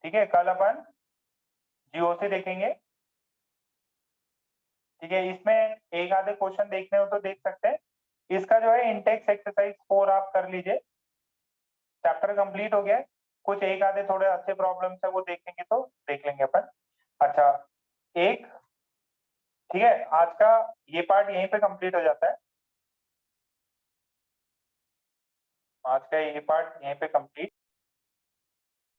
ठीक है, कल अपन जीओसी देखेंगे, ठीक है। इसमें एक आधे क्वेश्चन देखने हो तो देख सकते हैं, इसका जो है इंटेक्स एक्सरसाइज 4 आप कर लीजिए, चैप्टर कंप्लीट हो गया है। कुछ एक आधे थोड़े अच्छे प्रॉब्लम्स है वो देखेंगे तो देख लेंगे अपन। अच्छा एक, ठीक है, आज का ये पार्ट यहीं पे कंप्लीट हो जाता है, आज का ये पार्ट यहीं पे कंप्लीट।